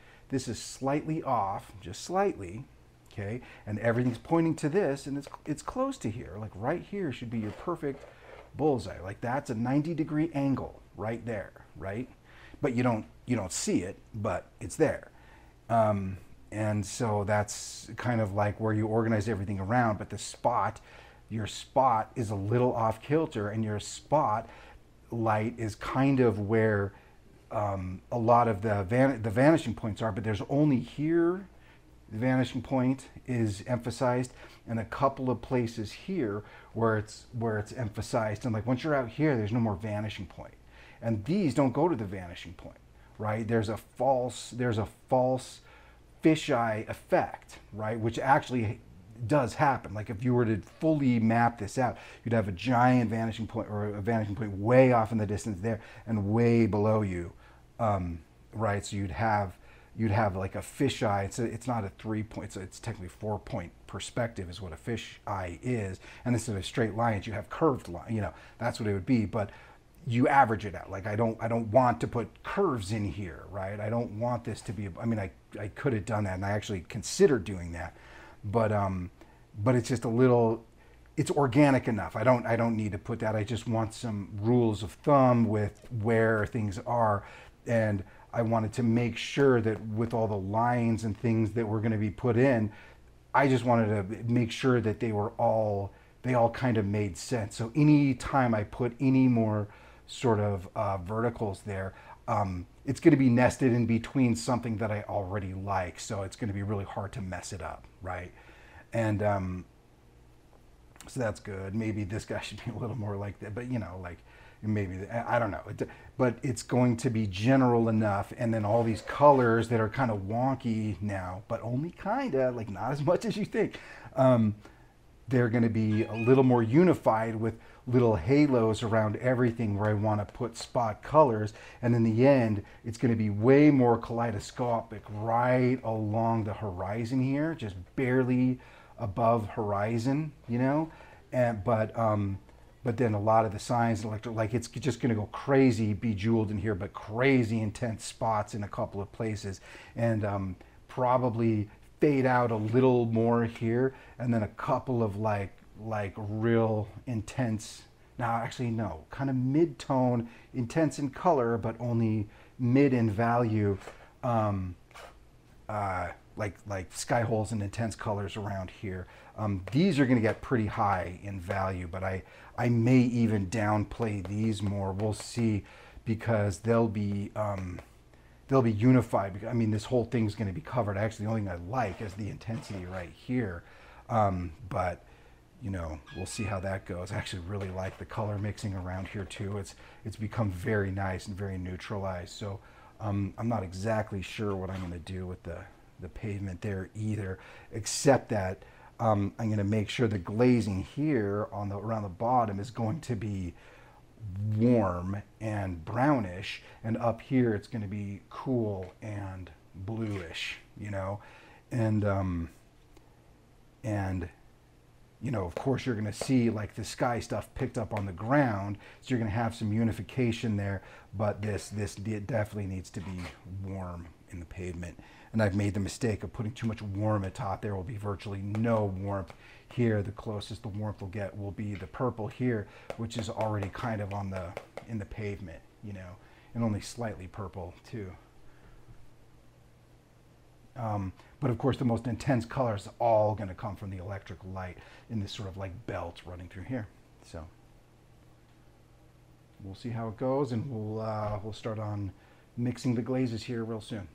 off, just slightly, okay? And everything's pointing to this, and it's close to here. Like right here should be your perfect bullseye. Like that's a 90-degree angle right there, right? But you don't see it, but it's there. And so that's kind of like where you organize everything around. But the spot, your spot is a little off kilter, and your spot light is kind of where a lot of the vanishing points are. But there's only here the vanishing point is emphasized, and a couple of places here where it's emphasized. And like once you're out here, there's no more vanishing point. And these don't go to the vanishing point, right? There's a false fisheye effect, right? Which actually does happen. Like if you were to fully map this out, you'd have a giant vanishing point, or a vanishing point way off in the distance there and way below you, right? So you'd have like a fisheye. It's not a 3-point, so it's technically 4-point perspective is what a fisheye is. And instead of straight lines, you have curved line. You know, that's what it would be. But you average it out. Like I don't want to put curves in here, right? I don't want this to be. I mean, I could have done that, and I actually considered doing that, but it's just a little. It's organic enough. I don't need to put that. I just want some rules of thumb with where things are, and I wanted to make sure that with all the lines and things that were going to be put in, I just wanted to make sure that they all kind of made sense. So any time I put any more sort of verticals there, it's going to be nested in between something that I already like, so it's going to be really hard to mess it up, right? And so that's good. Maybe this guy should be a little more like that, but you know, like maybe, I don't know, but it's going to be general enough. And then all these colors that are kind of wonky now, but only kind of, like not as much as you think, they're going to be a little more unified with little halos around everything where I want to put spot colors. And in the end, it's going to be way more kaleidoscopic right along the horizon here, just barely above horizon, you know. And but then a lot of the signs, like it's just going to go crazy bejeweled in here, but crazy intense spots in a couple of places, and probably fade out a little more here, and then a couple of like real intense, now actually no, kind of mid-tone, intense in color, but only mid in value, like sky holes and intense colors around here. These are going to get pretty high in value, but I may even downplay these more. We'll see, because they'll be unified. I mean, this whole thing's going to be covered. Actually, the only thing I like is the intensity right here. But you know, we'll see how that goes. I actually really like the color mixing around here too. It's become very nice and very neutralized. So I'm not exactly sure what I'm going to do with the pavement there either, except that I'm going to make sure the glazing here on the around the bottom is going to be warm and brownish, and up here it's going to be cool and bluish, you know, and you know, of course you're going to see like the sky stuff picked up on the ground, so you're going to have some unification there, but this it definitely needs to be warm in the pavement. And I've made the mistake of putting too much warm at top. There will be virtually no warmth here. The closest the warmth will get will be the purple here, which is already kind of on the in the pavement, you know, and only slightly purple too. But of course the most intense color is all going to come from the electric light in this sort of like belt running through here. So we'll see how it goes, and we'll start on mixing the glazes here real soon.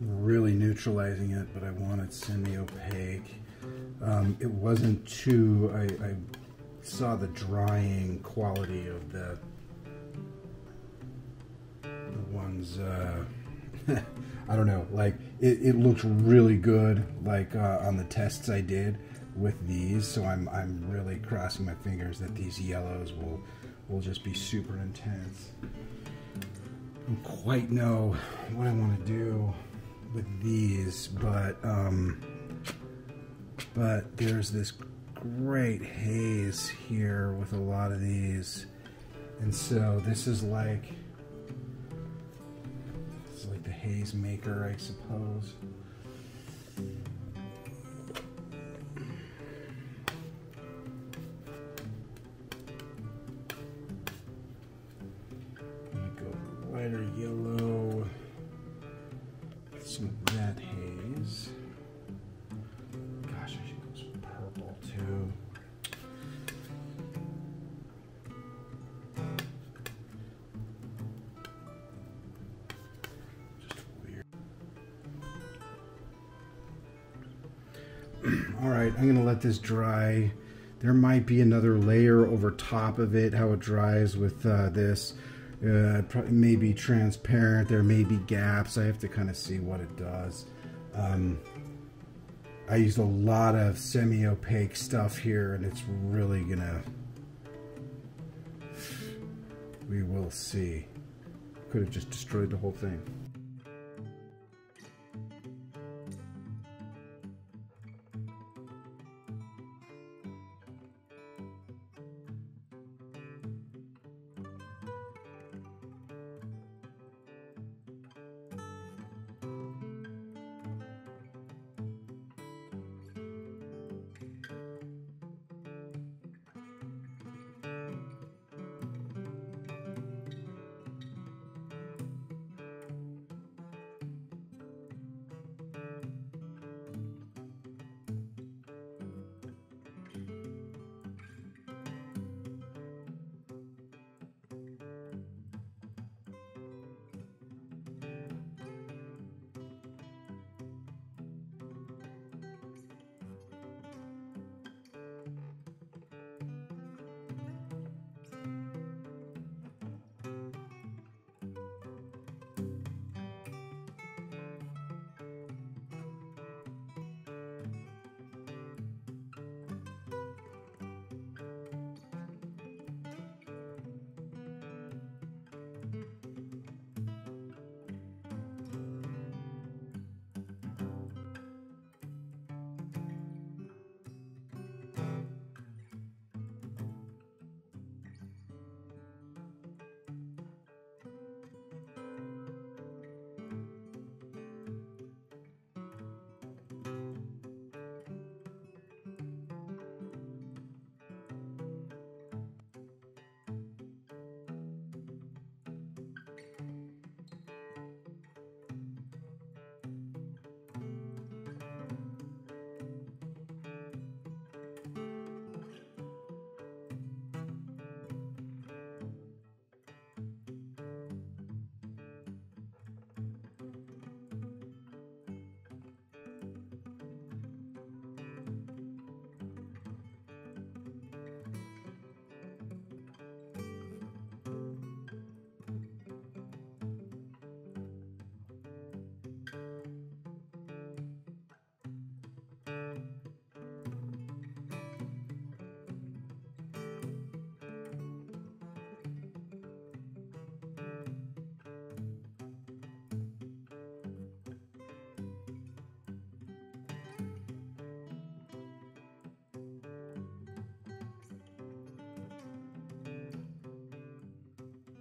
really neutralizing it, but I want it semi-opaque. It wasn't too, I saw the drying quality of the ones, I don't know, like it looked really good, like on the tests I did with these, so I'm really crossing my fingers that these yellows will just be super intense. I don't quite know what I want to do with these, but there's this great haze here with a lot of these, and so this is like the haze maker, I suppose. Lighter yellow, some of that haze. Gosh, I should go some purple too. Just weird. All right, I'm gonna let this dry. There might be another layer over top of it, how it dries with this. May be transparent, there may be gaps. I have to kind of see what it does. I used a lot of semi-opaque stuff here, and it's really gonna, we will see. Could have just destroyed the whole thing.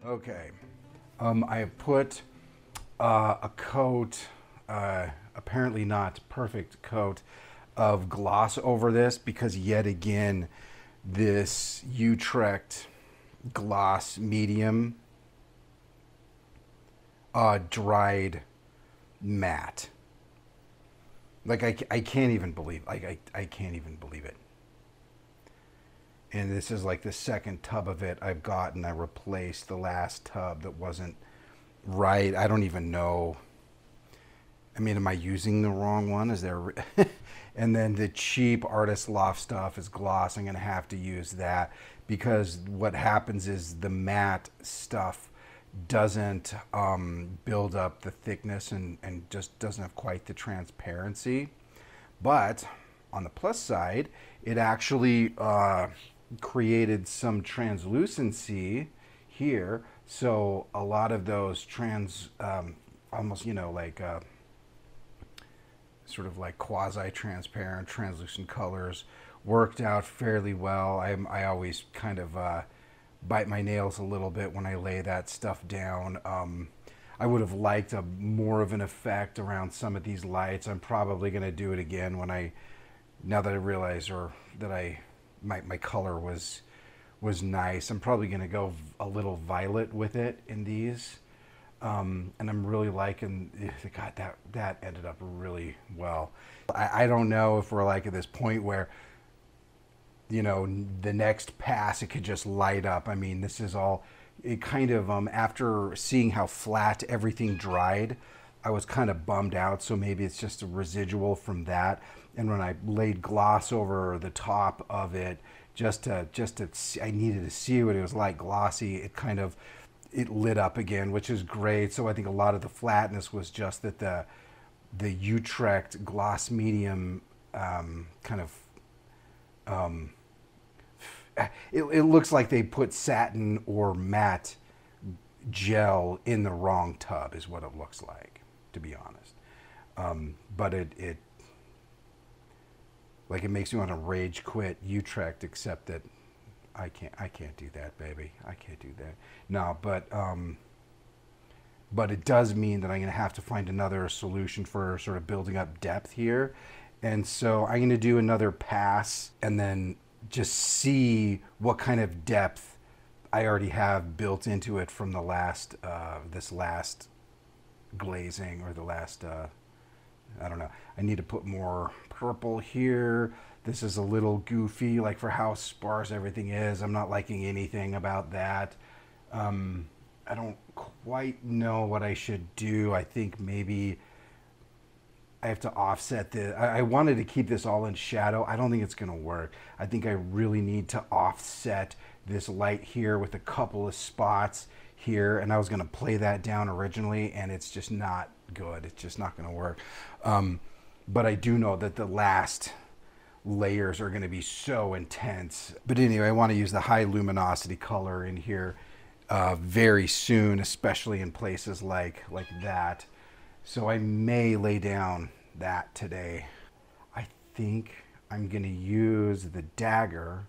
Okay, I have put a coat, apparently not perfect coat, of gloss over this because yet again this Utrecht gloss medium dried matte. Like I can't even believe, like I can't even believe it. And this is like the second tub of it I've gotten. I replaced the last tub that wasn't right. I don't even know. I mean, am I using the wrong one? Is there... And then the cheap Artist Loft stuff is gloss. I'm going to have to use that because what happens is the matte stuff doesn't build up the thickness and just doesn't have quite the transparency. But on the plus side, it actually created some translucency here. So a lot of those almost, you know, like sort of like quasi-transparent, translucent colors worked out fairly well. I always kind of bite my nails a little bit when I lay that stuff down. I would have liked more of an effect around some of these lights. I'm probably going to do it again now that I realize, or that my color was nice. I'm probably going to go a little violet with it in these. And I'm really liking, God, that ended up really well. I don't know if we're like at this point where, you know, the next pass it could just light up. I mean, this is all, it kind of, after seeing how flat everything dried, I was kind of bummed out. So maybe it's just a residual from that. And when I laid gloss over the top of it, just to see, I needed to see what it was like glossy. It lit up again, which is great. So I think a lot of the flatness was just that the Utrecht gloss medium it looks like they put satin or matte gel in the wrong tub is what it looks like, to be honest. But it makes me want to rage quit Utrecht, except that I can't do that, baby. I can't do that. No, but it does mean that I'm going to have to find another solution for sort of building up depth here. And so I'm going to do another pass and then just see what kind of depth I already have built into it from the last, this last glazing, or the last, I don't know. I need to put more purple here. This is a little goofy, like for how sparse everything is. I'm not liking anything about that. I don't quite know what I should do. I think maybe I have to offset the, I wanted to keep this all in shadow. I don't think it's going to work. I think I really need to offset this light here with a couple of spots here. And I was going to play that down originally, and it's just not good. It's just not going to work. But I do know that the last layers are going to be so intense. But anyway, I want to use the high luminosity color in here very soon, especially in places like that. So I may lay down that today. I think I'm going to use the dagger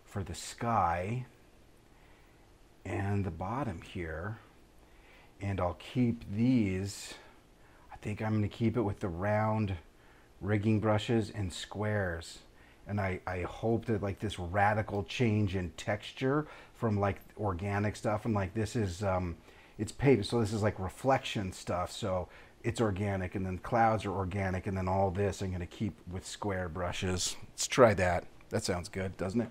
for the sky and the bottom here. And I'll keep these, I think I'm going to keep it with the round rigging brushes and squares. And I hope that like this radical change in texture from like organic stuff, and like this is it's paper, so this is like reflection stuff, so it's organic, and then clouds are organic, and then all this I'm going to keep with square brushes. Let's try that. That sounds good, doesn't it?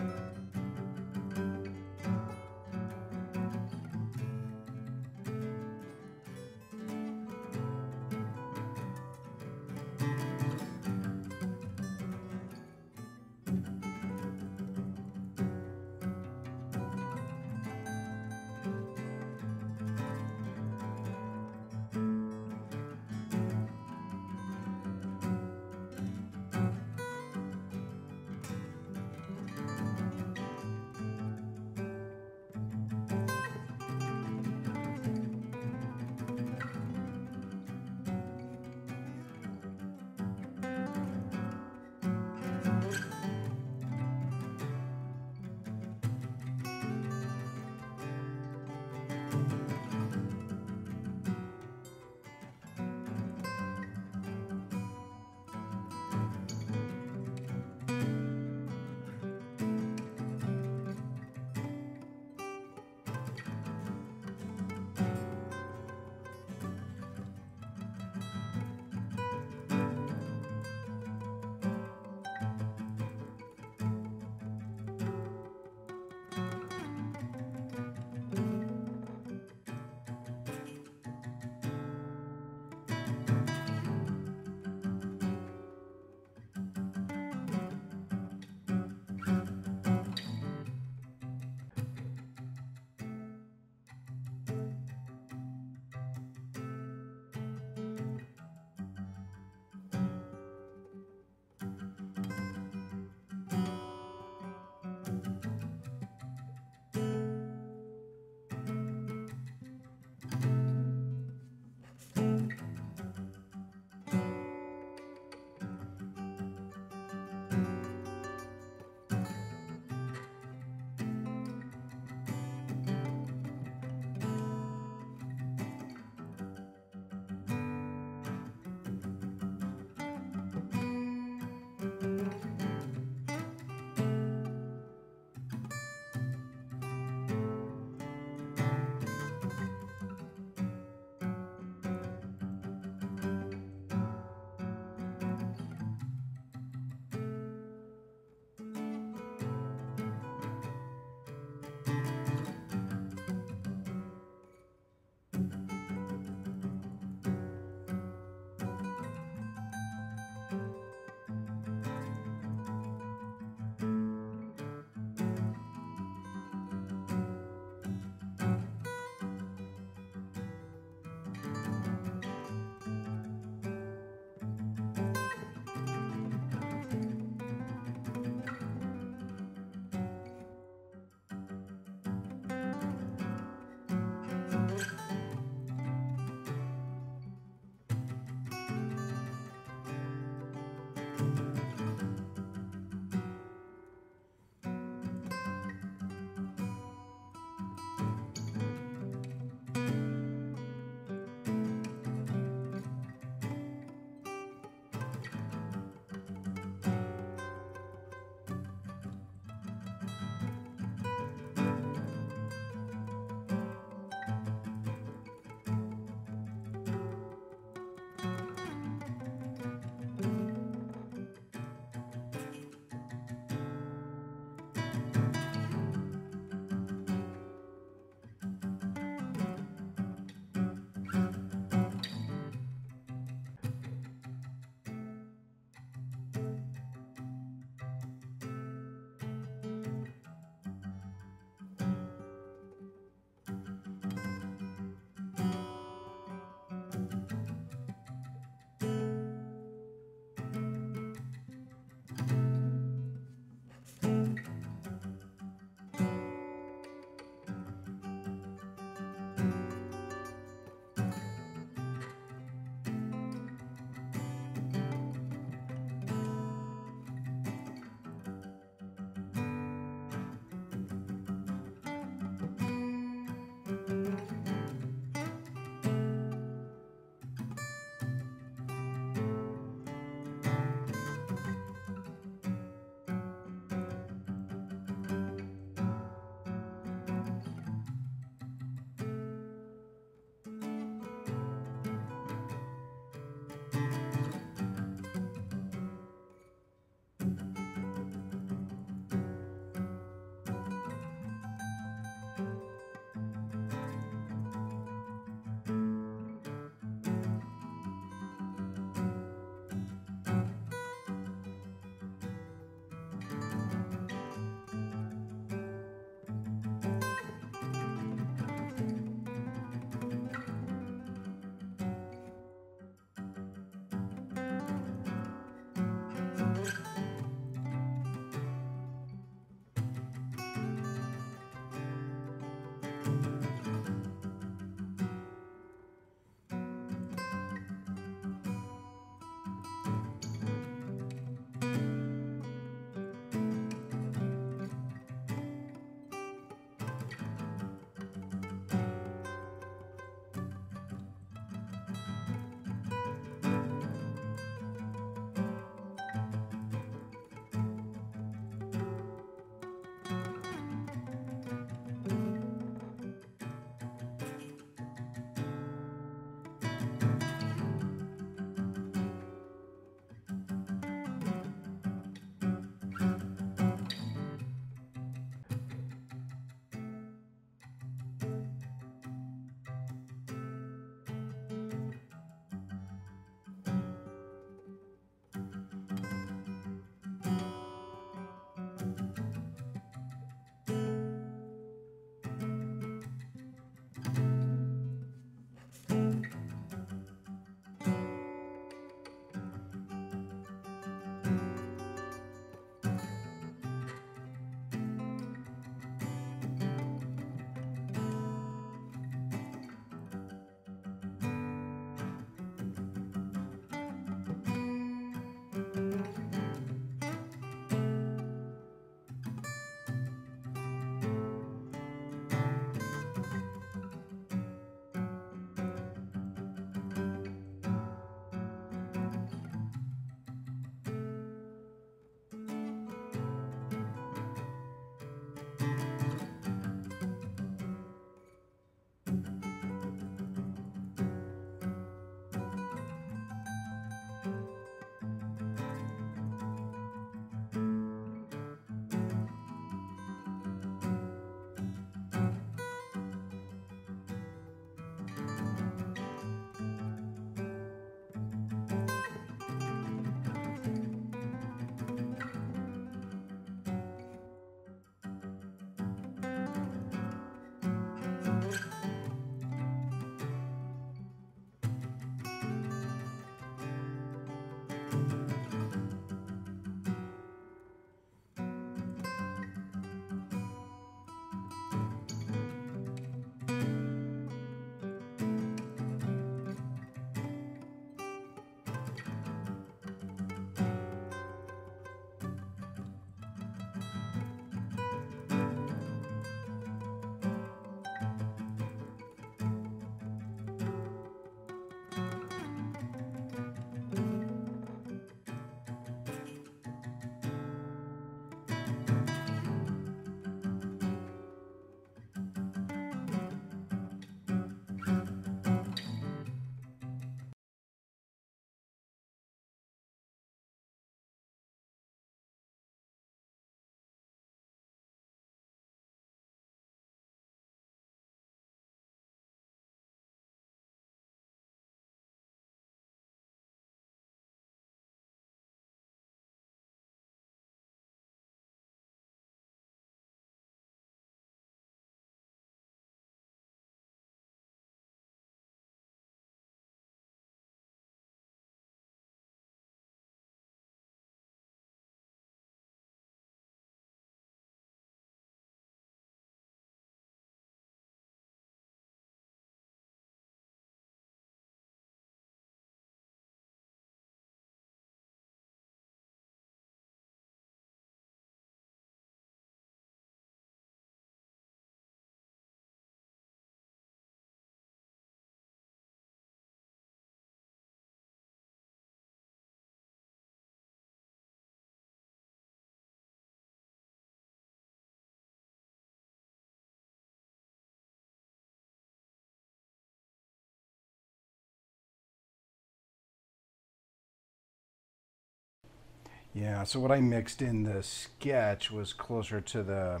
Yeah, so what I mixed in the sketch was closer to the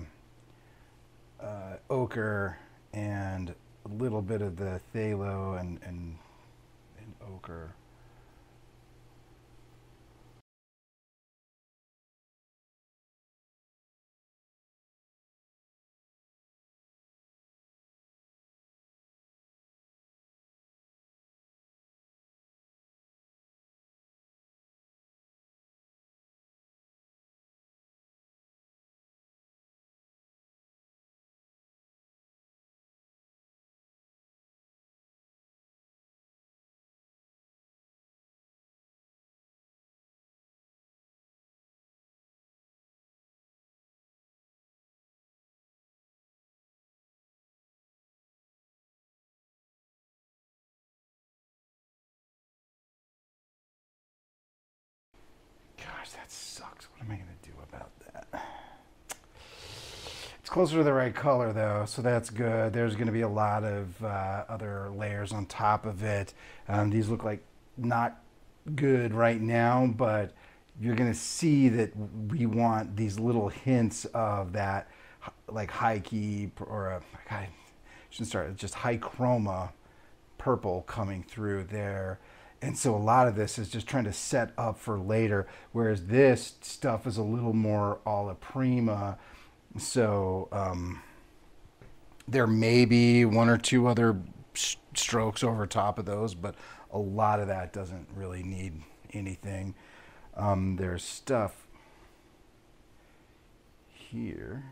ochre and a little bit of the phthalo and ochre. Gosh, that sucks. What am I going to do about that? It's closer to the right color though, so that's good. There's going to be a lot of other layers on top of it. These look like not good right now, but you're going to see that we want these little hints of that, like high key or I shouldn't start just high chroma purple coming through there. And so a lot of this is just trying to set up for later, whereas this stuff is a little more alla prima. So there may be one or two other strokes over top of those, but a lot of that doesn't really need anything. There's stuff here.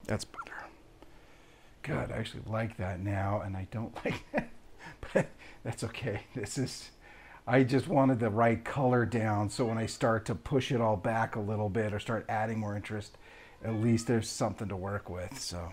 That's better. Good. I actually like that now, and I don't like that, but that's okay. This is. I just wanted the right color down, so when I start to push it all back a little bit or start adding more interest, at least there's something to work with. So.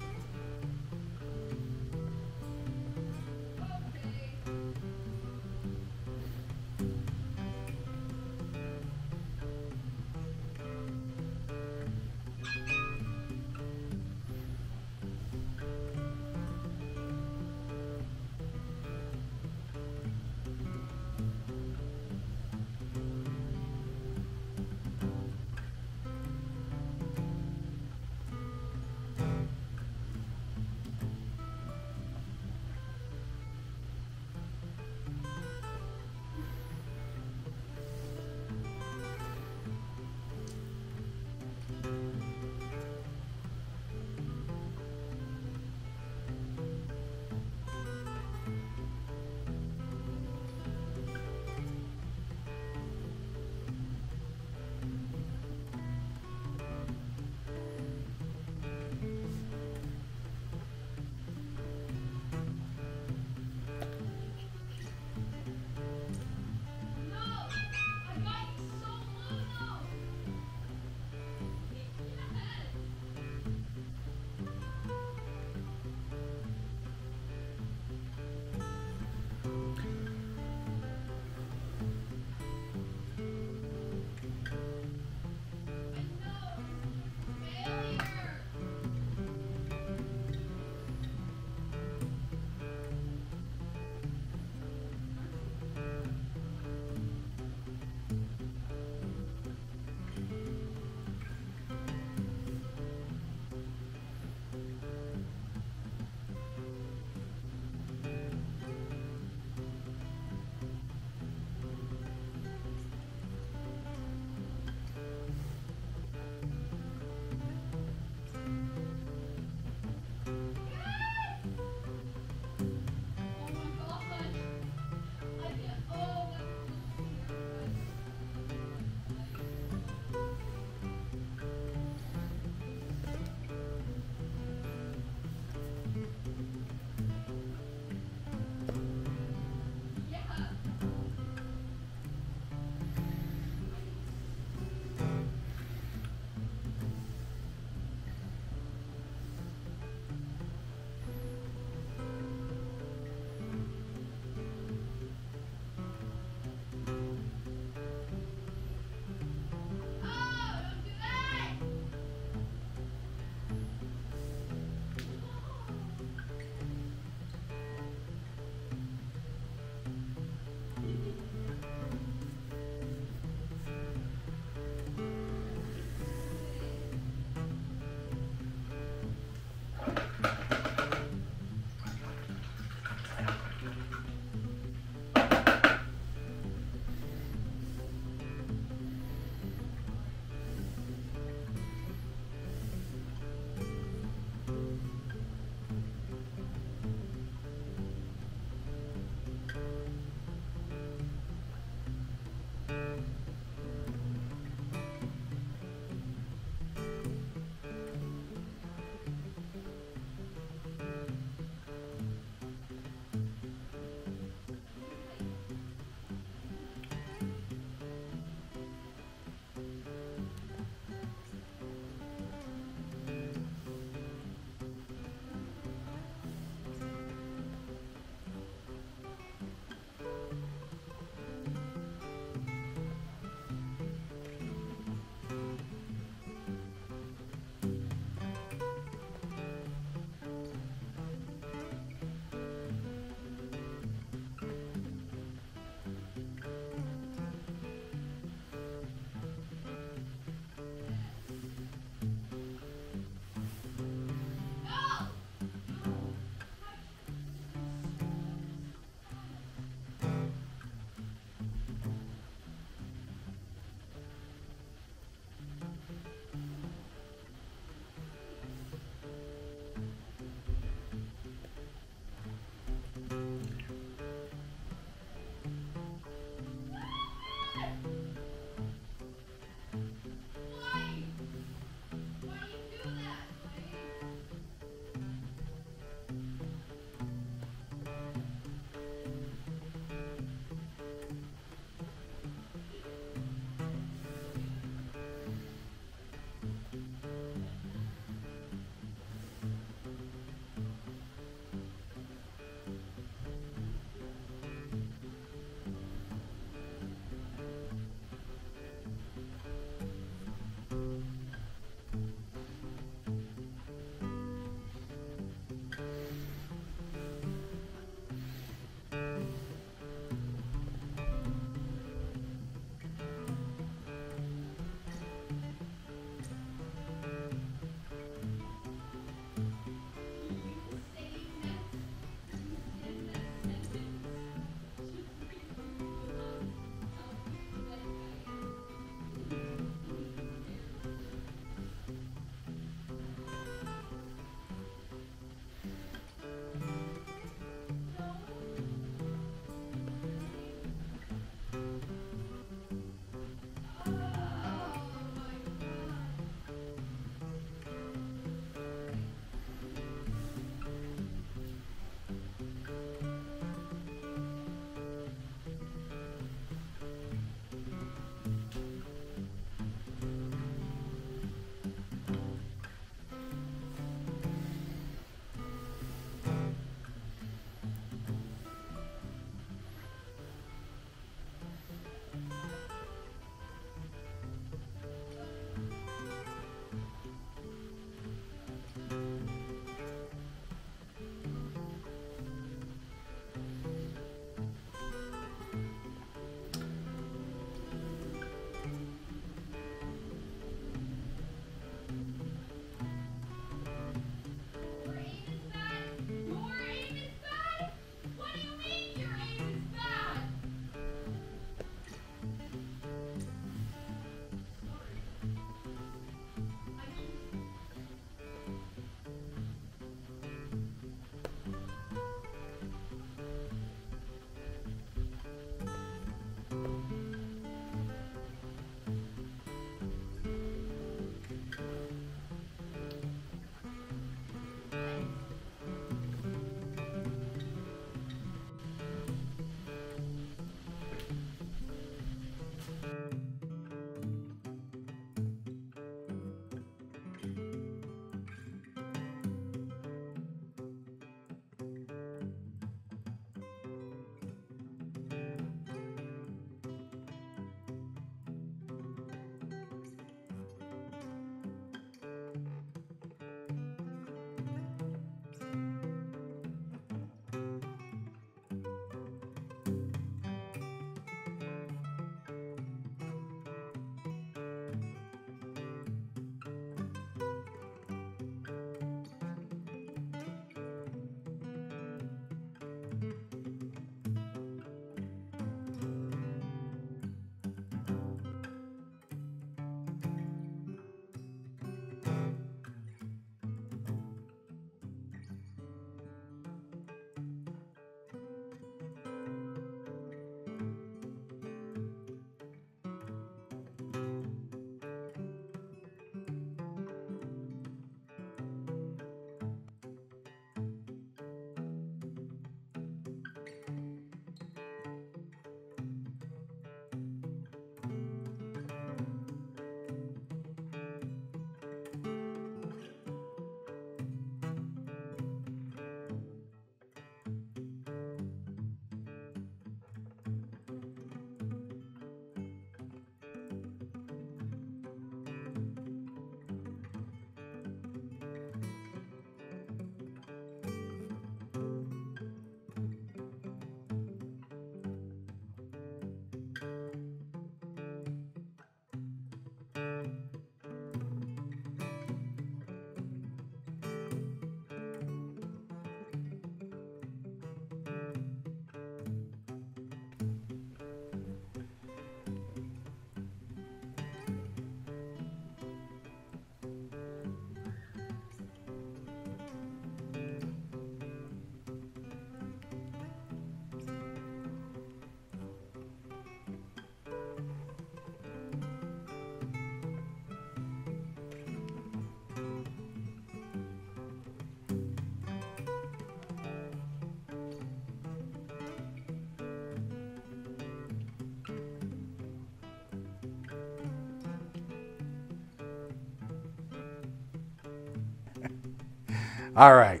All right,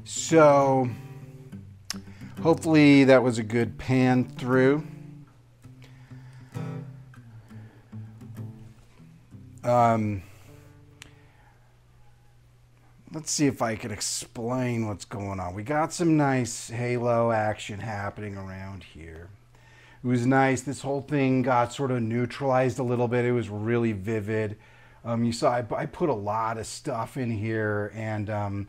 so hopefully that was a good pan through. Let's see if I can explain what's going on. We got some nice halo action happening around here. It was nice. This whole thing got sort of neutralized a little bit. It was really vivid. You saw I put a lot of stuff in here, and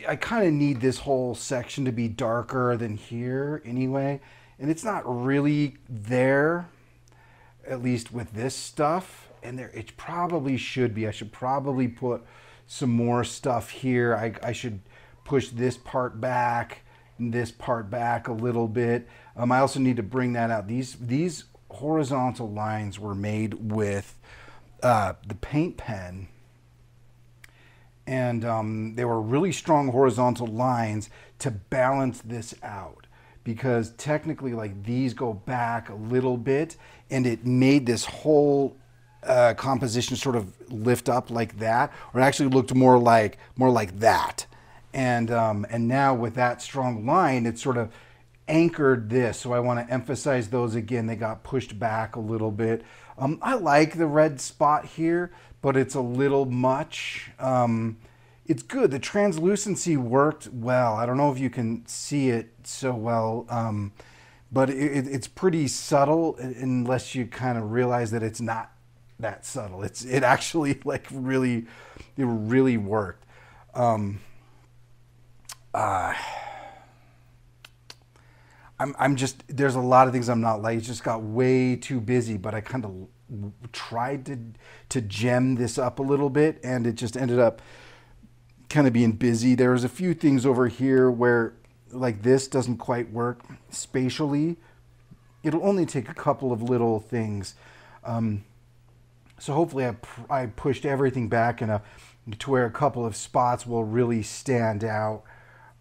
I kind of need this whole section to be darker than here anyway. And it's not really there, at least with this stuff. And there, it probably should be. I should probably put some more stuff here. I should push this part back and this part back a little bit. I also need to bring that out. These horizontal lines were made with the paint pen, and they were really strong horizontal lines to balance this out, because technically, like, these go back a little bit, and it made this whole composition sort of lift up like that, or it actually looked more like that. And now with that strong line, it sort of anchored this. So I want to emphasize those again. They got pushed back a little bit. I like the red spot here, but it's a little much. It's good. The translucency worked well. I don't know if you can see it so well, but it's pretty subtle unless you kind of realize that it's not that subtle. It actually, like, really, it really worked. I'm just, there's a lot of things I'm not like. It just got way too busy, but I kind of tried to gem this up a little bit, and it just ended up kind of being busy. There was a few things over here where, like, this doesn't quite work spatially. It'll only take a couple of little things. So hopefully I pushed everything back enough to where a couple of spots will really stand out.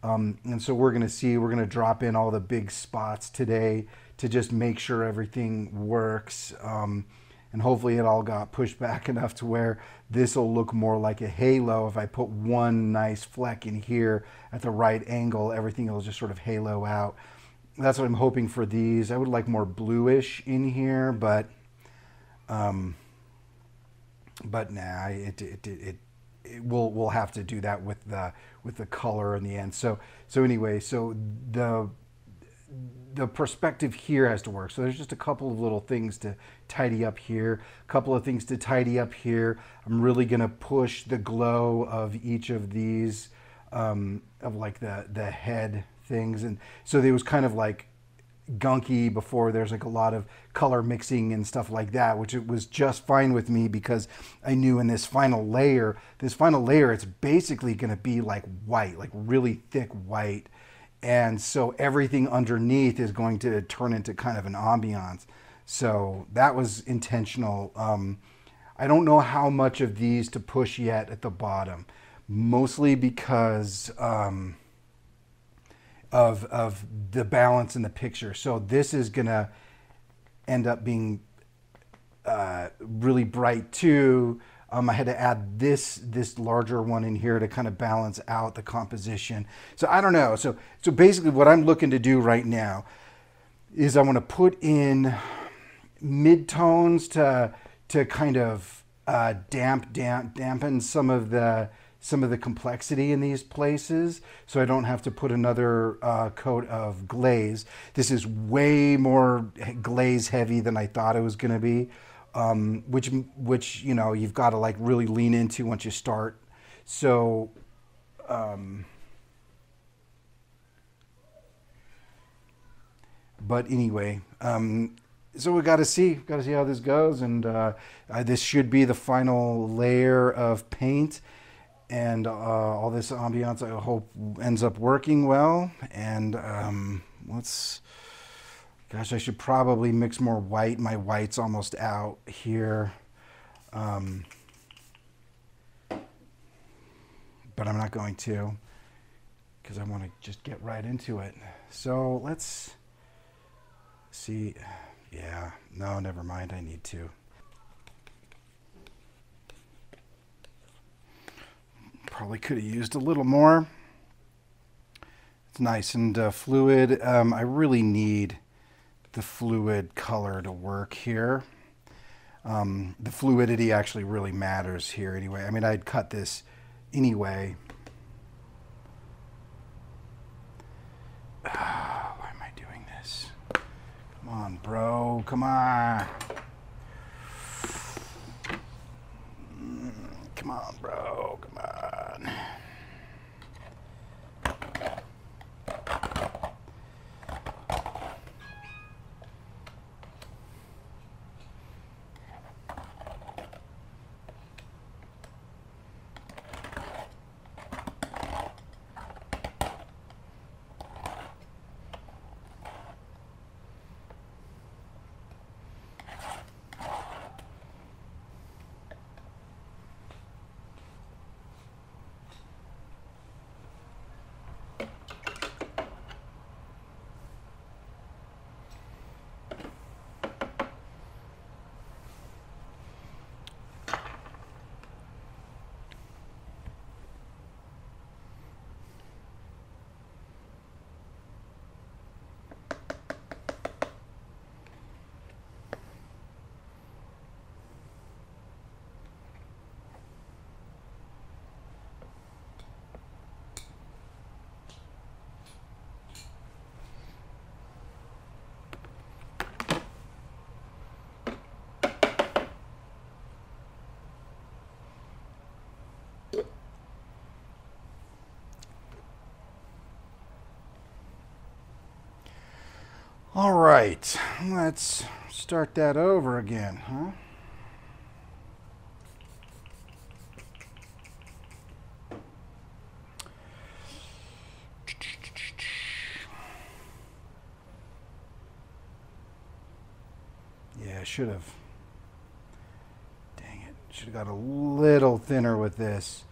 And so we're going to drop in all the big spots today to just make sure everything works. And hopefully it all got pushed back enough to where this will look more like a halo. If I put one nice fleck in here at the right angle, everything will just sort of halo out. That's what I'm hoping for these. I would like more bluish in here, but nah, we'll have to do that with the color in the end. So anyway, so the perspective here has to work. So there's just a couple of little things to tidy up here, a couple of things to tidy up here. I'm really gonna push the glow of each of these, of like the head things, and so there was kind of like gunky before. There's like a lot of color mixing and stuff like that, which it was just fine with me, because I knew in this final layer, it's basically going to be like white, like really thick white. And so everything underneath is going to turn into kind of an ambiance. So that was intentional. I don't know how much of these to push yet at the bottom, mostly because of the balance in the picture. So this is gonna end up being really bright too. I had to add this larger one in here to kind of balance out the composition. So I don't know. So basically what I'm looking to do right now is I want to put in mid-tones to kind of dampen some of the complexity in these places, so I don't have to put another coat of glaze. This is way more glaze heavy than I thought it was going to be, which you know, you've got to like really lean into once you start. So but anyway, so we got to see how this goes, and this should be the final layer of paint. And all this ambiance, I hope, ends up working well. And gosh, I should probably mix more white. My white's almost out here. But I'm not going to, because I want to just get right into it. So let's see. Yeah, no, never mind. I need to. Probably could have used a little more. It's nice and fluid. I really need the fluid color to work here. The fluidity actually really matters here anyway. I mean, I'd cut this anyway. Why am I doing this? Come on, bro. Come on. Come on, bro. Come on. All right, let's start that over again, huh? Yeah, I should have. Dang it. Should have got a little thinner with this.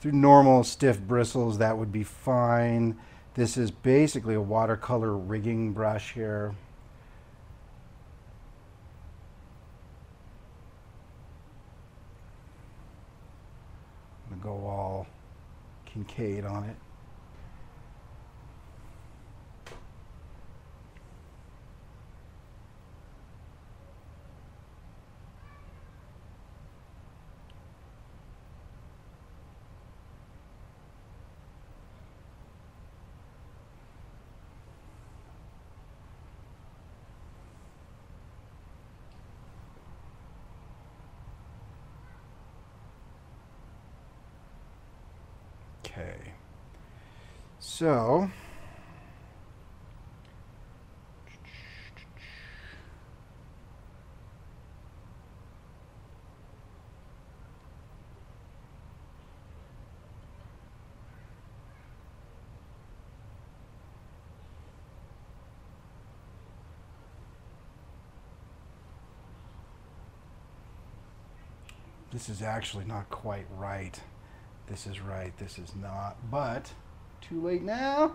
Through normal stiff bristles, that would be fine. This is basically a watercolor rigging brush here. I'm gonna go all Kincaid on it. Okay, so this is actually not quite right. This is right, this is not, but too late now.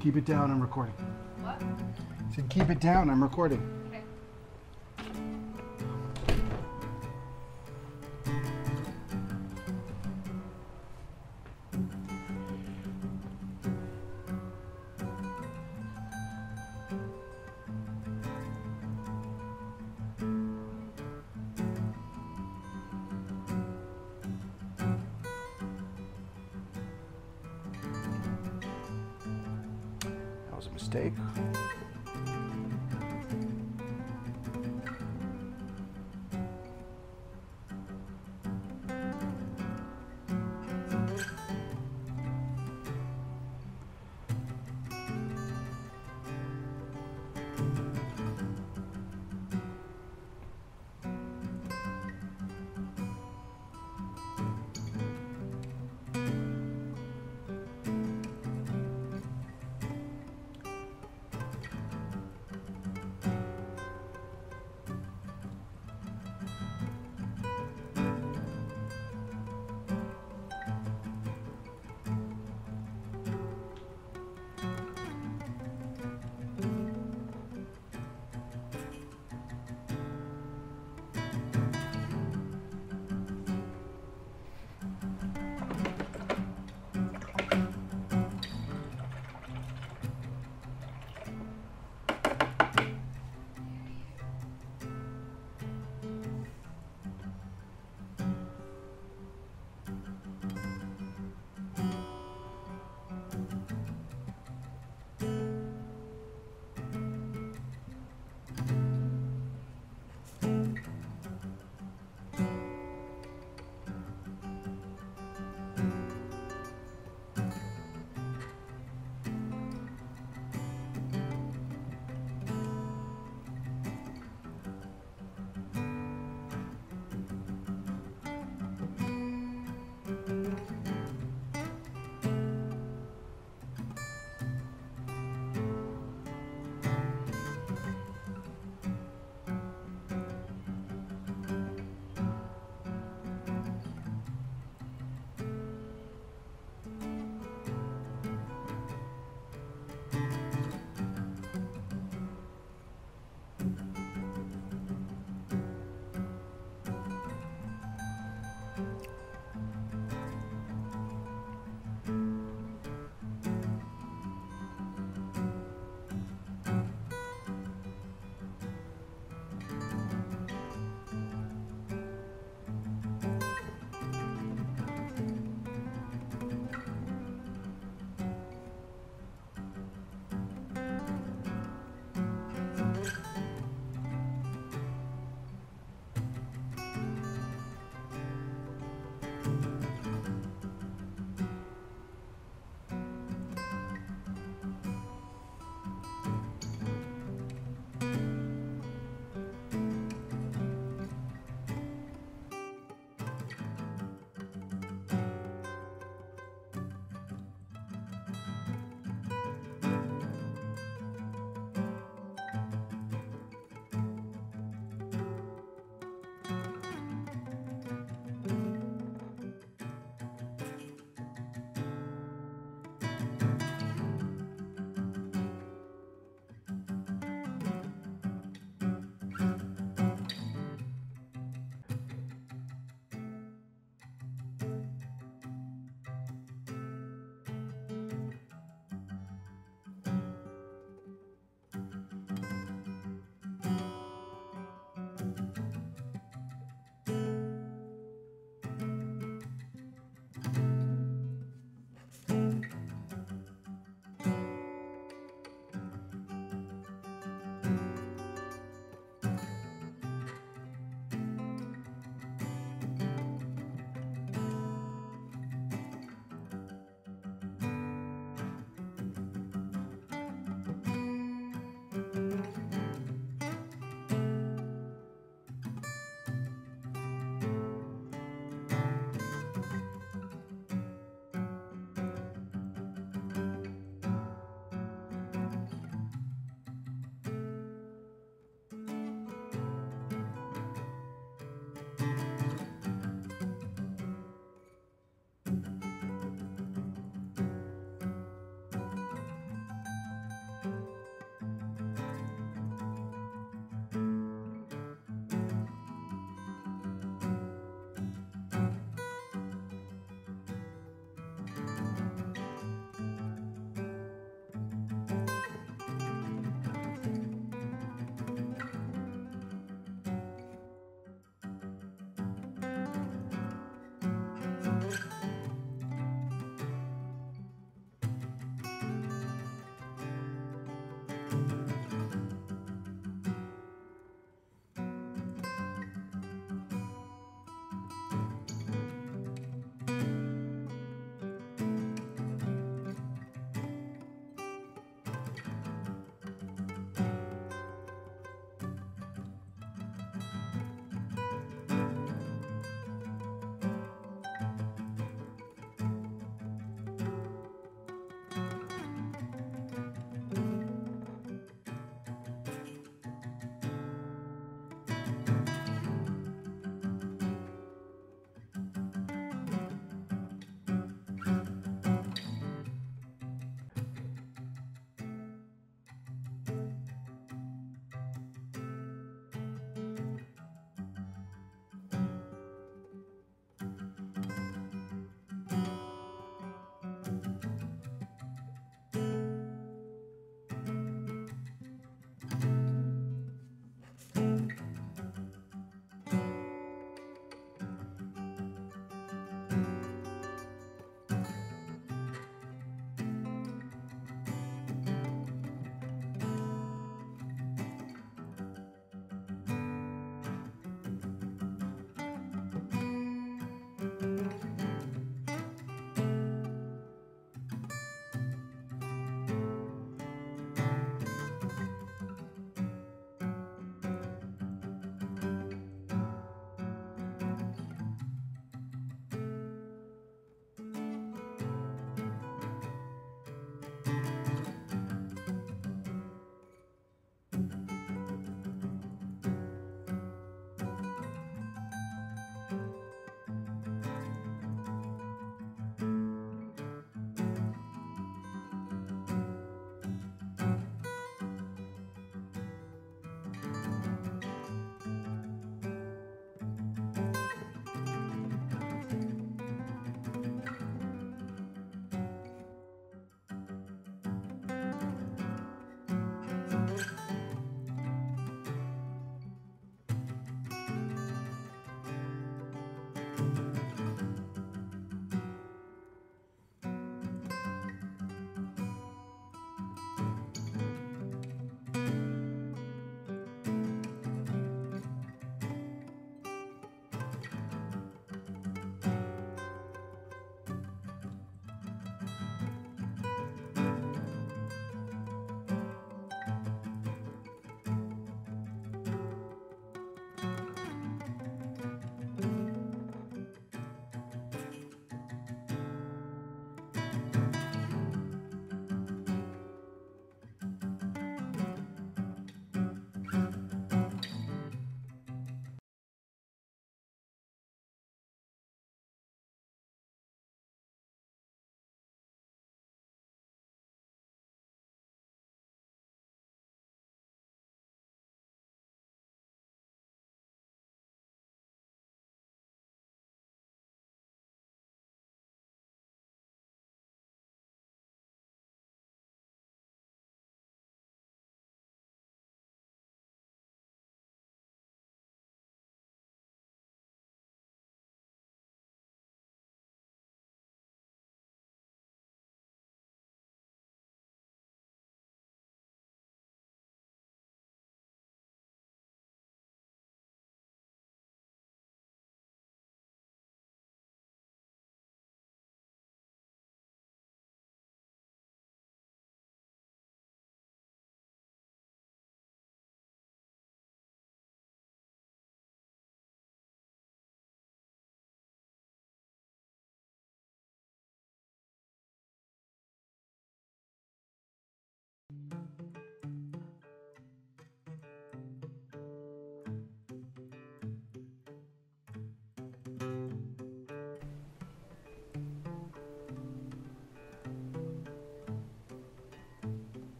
Keep it down, I'm recording. What? I said keep it down, I'm recording. Okay. mistake.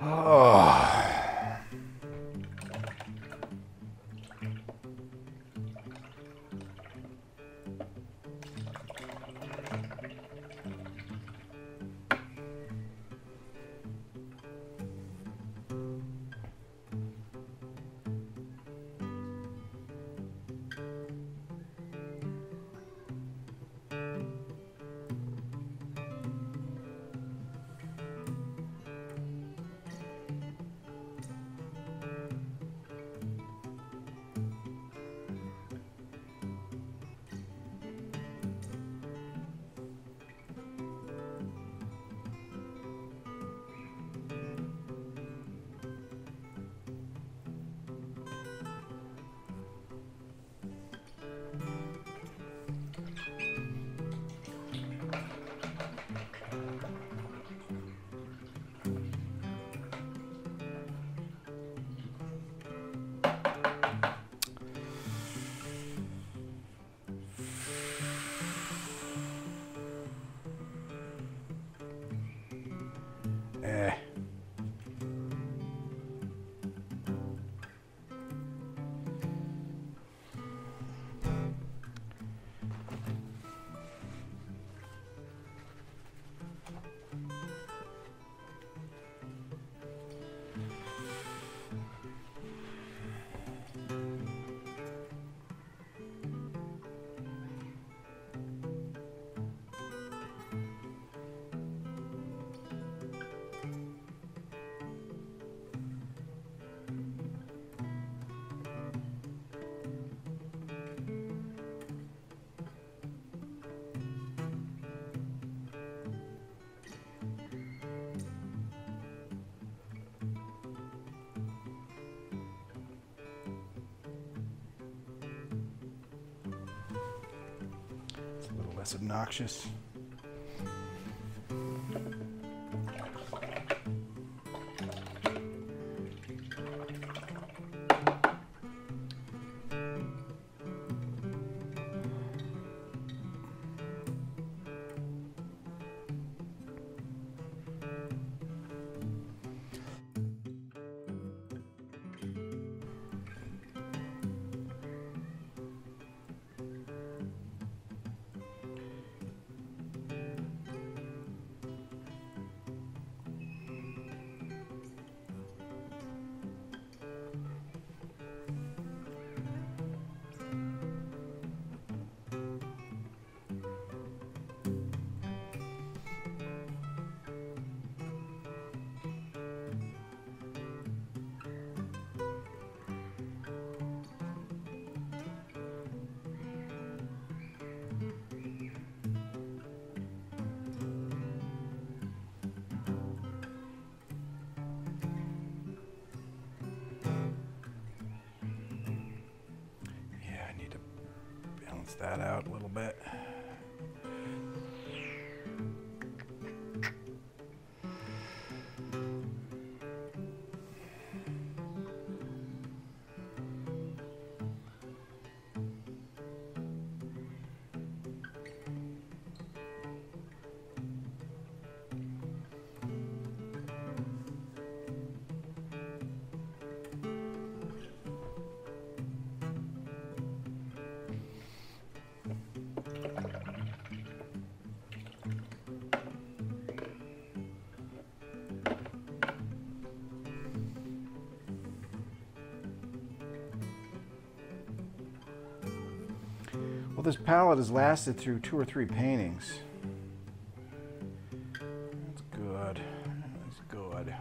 Oh. Less obnoxious. that out a little bit. Well, this palette has lasted through 2 or 3 paintings. That's good. That's good.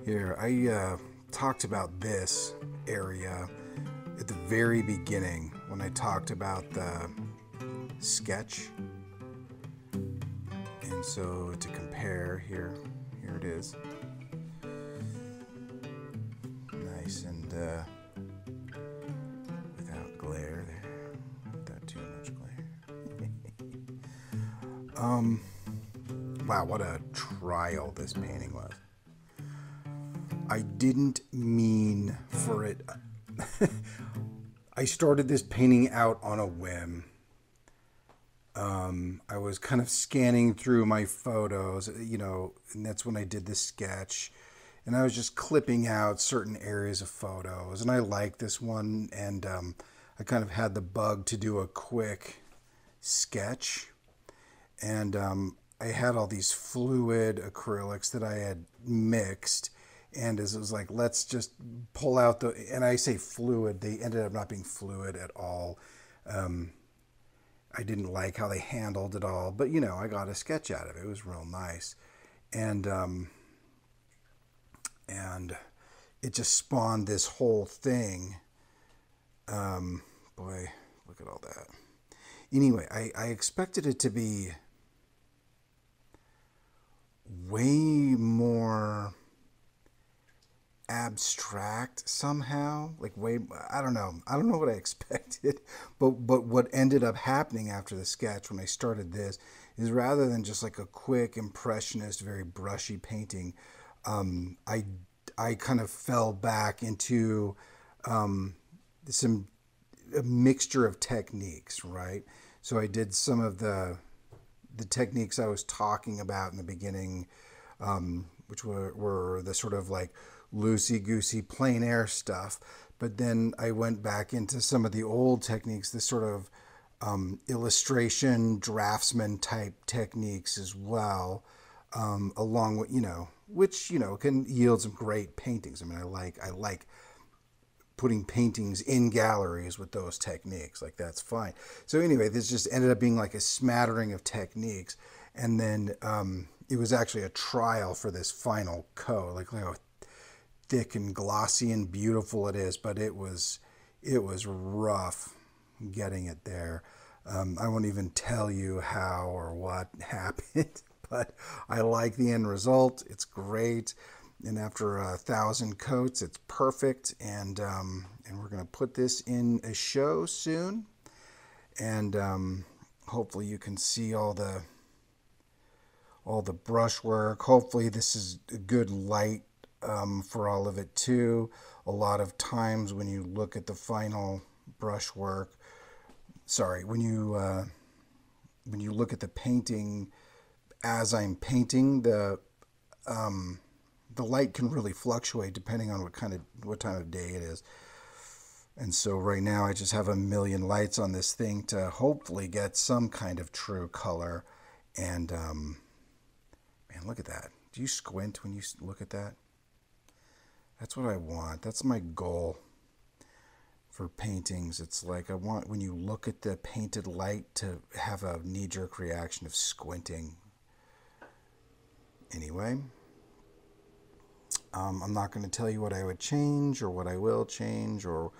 Here, I talked about this area at the very beginning when I talked about the sketch. And so to compare, here it is. Nice and without glare there, without too much glare. Wow, what a trial this painting was. I didn't mean for it. I started this painting out on a whim. I was kind of scanning through my photos, you know, and that's when I did the sketch. And I was just clipping out certain areas of photos. And I liked this one. And I kind of had the bug to do a quick sketch. And I had all these fluid acrylics that I had mixed. And as it was like, let's just pull out the, and I say fluid, they ended up not being fluid at all. I didn't like how they handled it all, but you know, I got a sketch out of it. It was real nice. And it just spawned this whole thing. Boy, look at all that. Anyway, I expected it to be way more abstract somehow, like way, I don't know what I expected, but what ended up happening after the sketch when I started this is rather than just like a quick impressionist, very brushy painting, I kind of fell back into a mixture of techniques, right? So I did some of the techniques I was talking about in the beginning, which were the sort of like loosey-goosey plein air stuff, but then I went back into some of the old techniques, this sort of illustration draftsman type techniques as well, along with, you know, which, you know, can yield some great paintings. I mean, I like putting paintings in galleries with those techniques, like that's fine. So anyway, this just ended up being like a smattering of techniques, and then it was actually a trial for this final coat, like how thick and glossy and beautiful it is, but it was rough getting it there. I won't even tell you how or what happened, but I like the end result. It's great, and after 1,000 coats, it's perfect. And we're gonna put this in a show soon, and hopefully you can see all the brushwork. Hopefully this is a good light for all of it too. A lot of times when you look at the final brushwork, when you look at the painting as I'm painting, the light can really fluctuate depending on what time of day it is. And so right now I just have a million lights on this thing to hopefully get some kind of true color. And man, look at that. Do you squint when you look at that? That's what I want. That's my goal for paintings. It's like I want, when you look at the painted light, to have a knee-jerk reaction of squinting. Anyway, I'm not going to tell you what I would change or what I will change or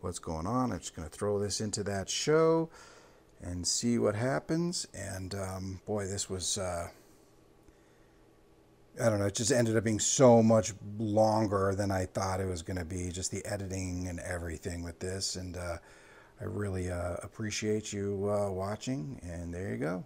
what's going on. I'm just going to throw this into that show and see what happens. And boy, this was, I don't know, it just ended up being so much longer than I thought it was going to be, just the editing and everything with this. And I really appreciate you watching, and there you go.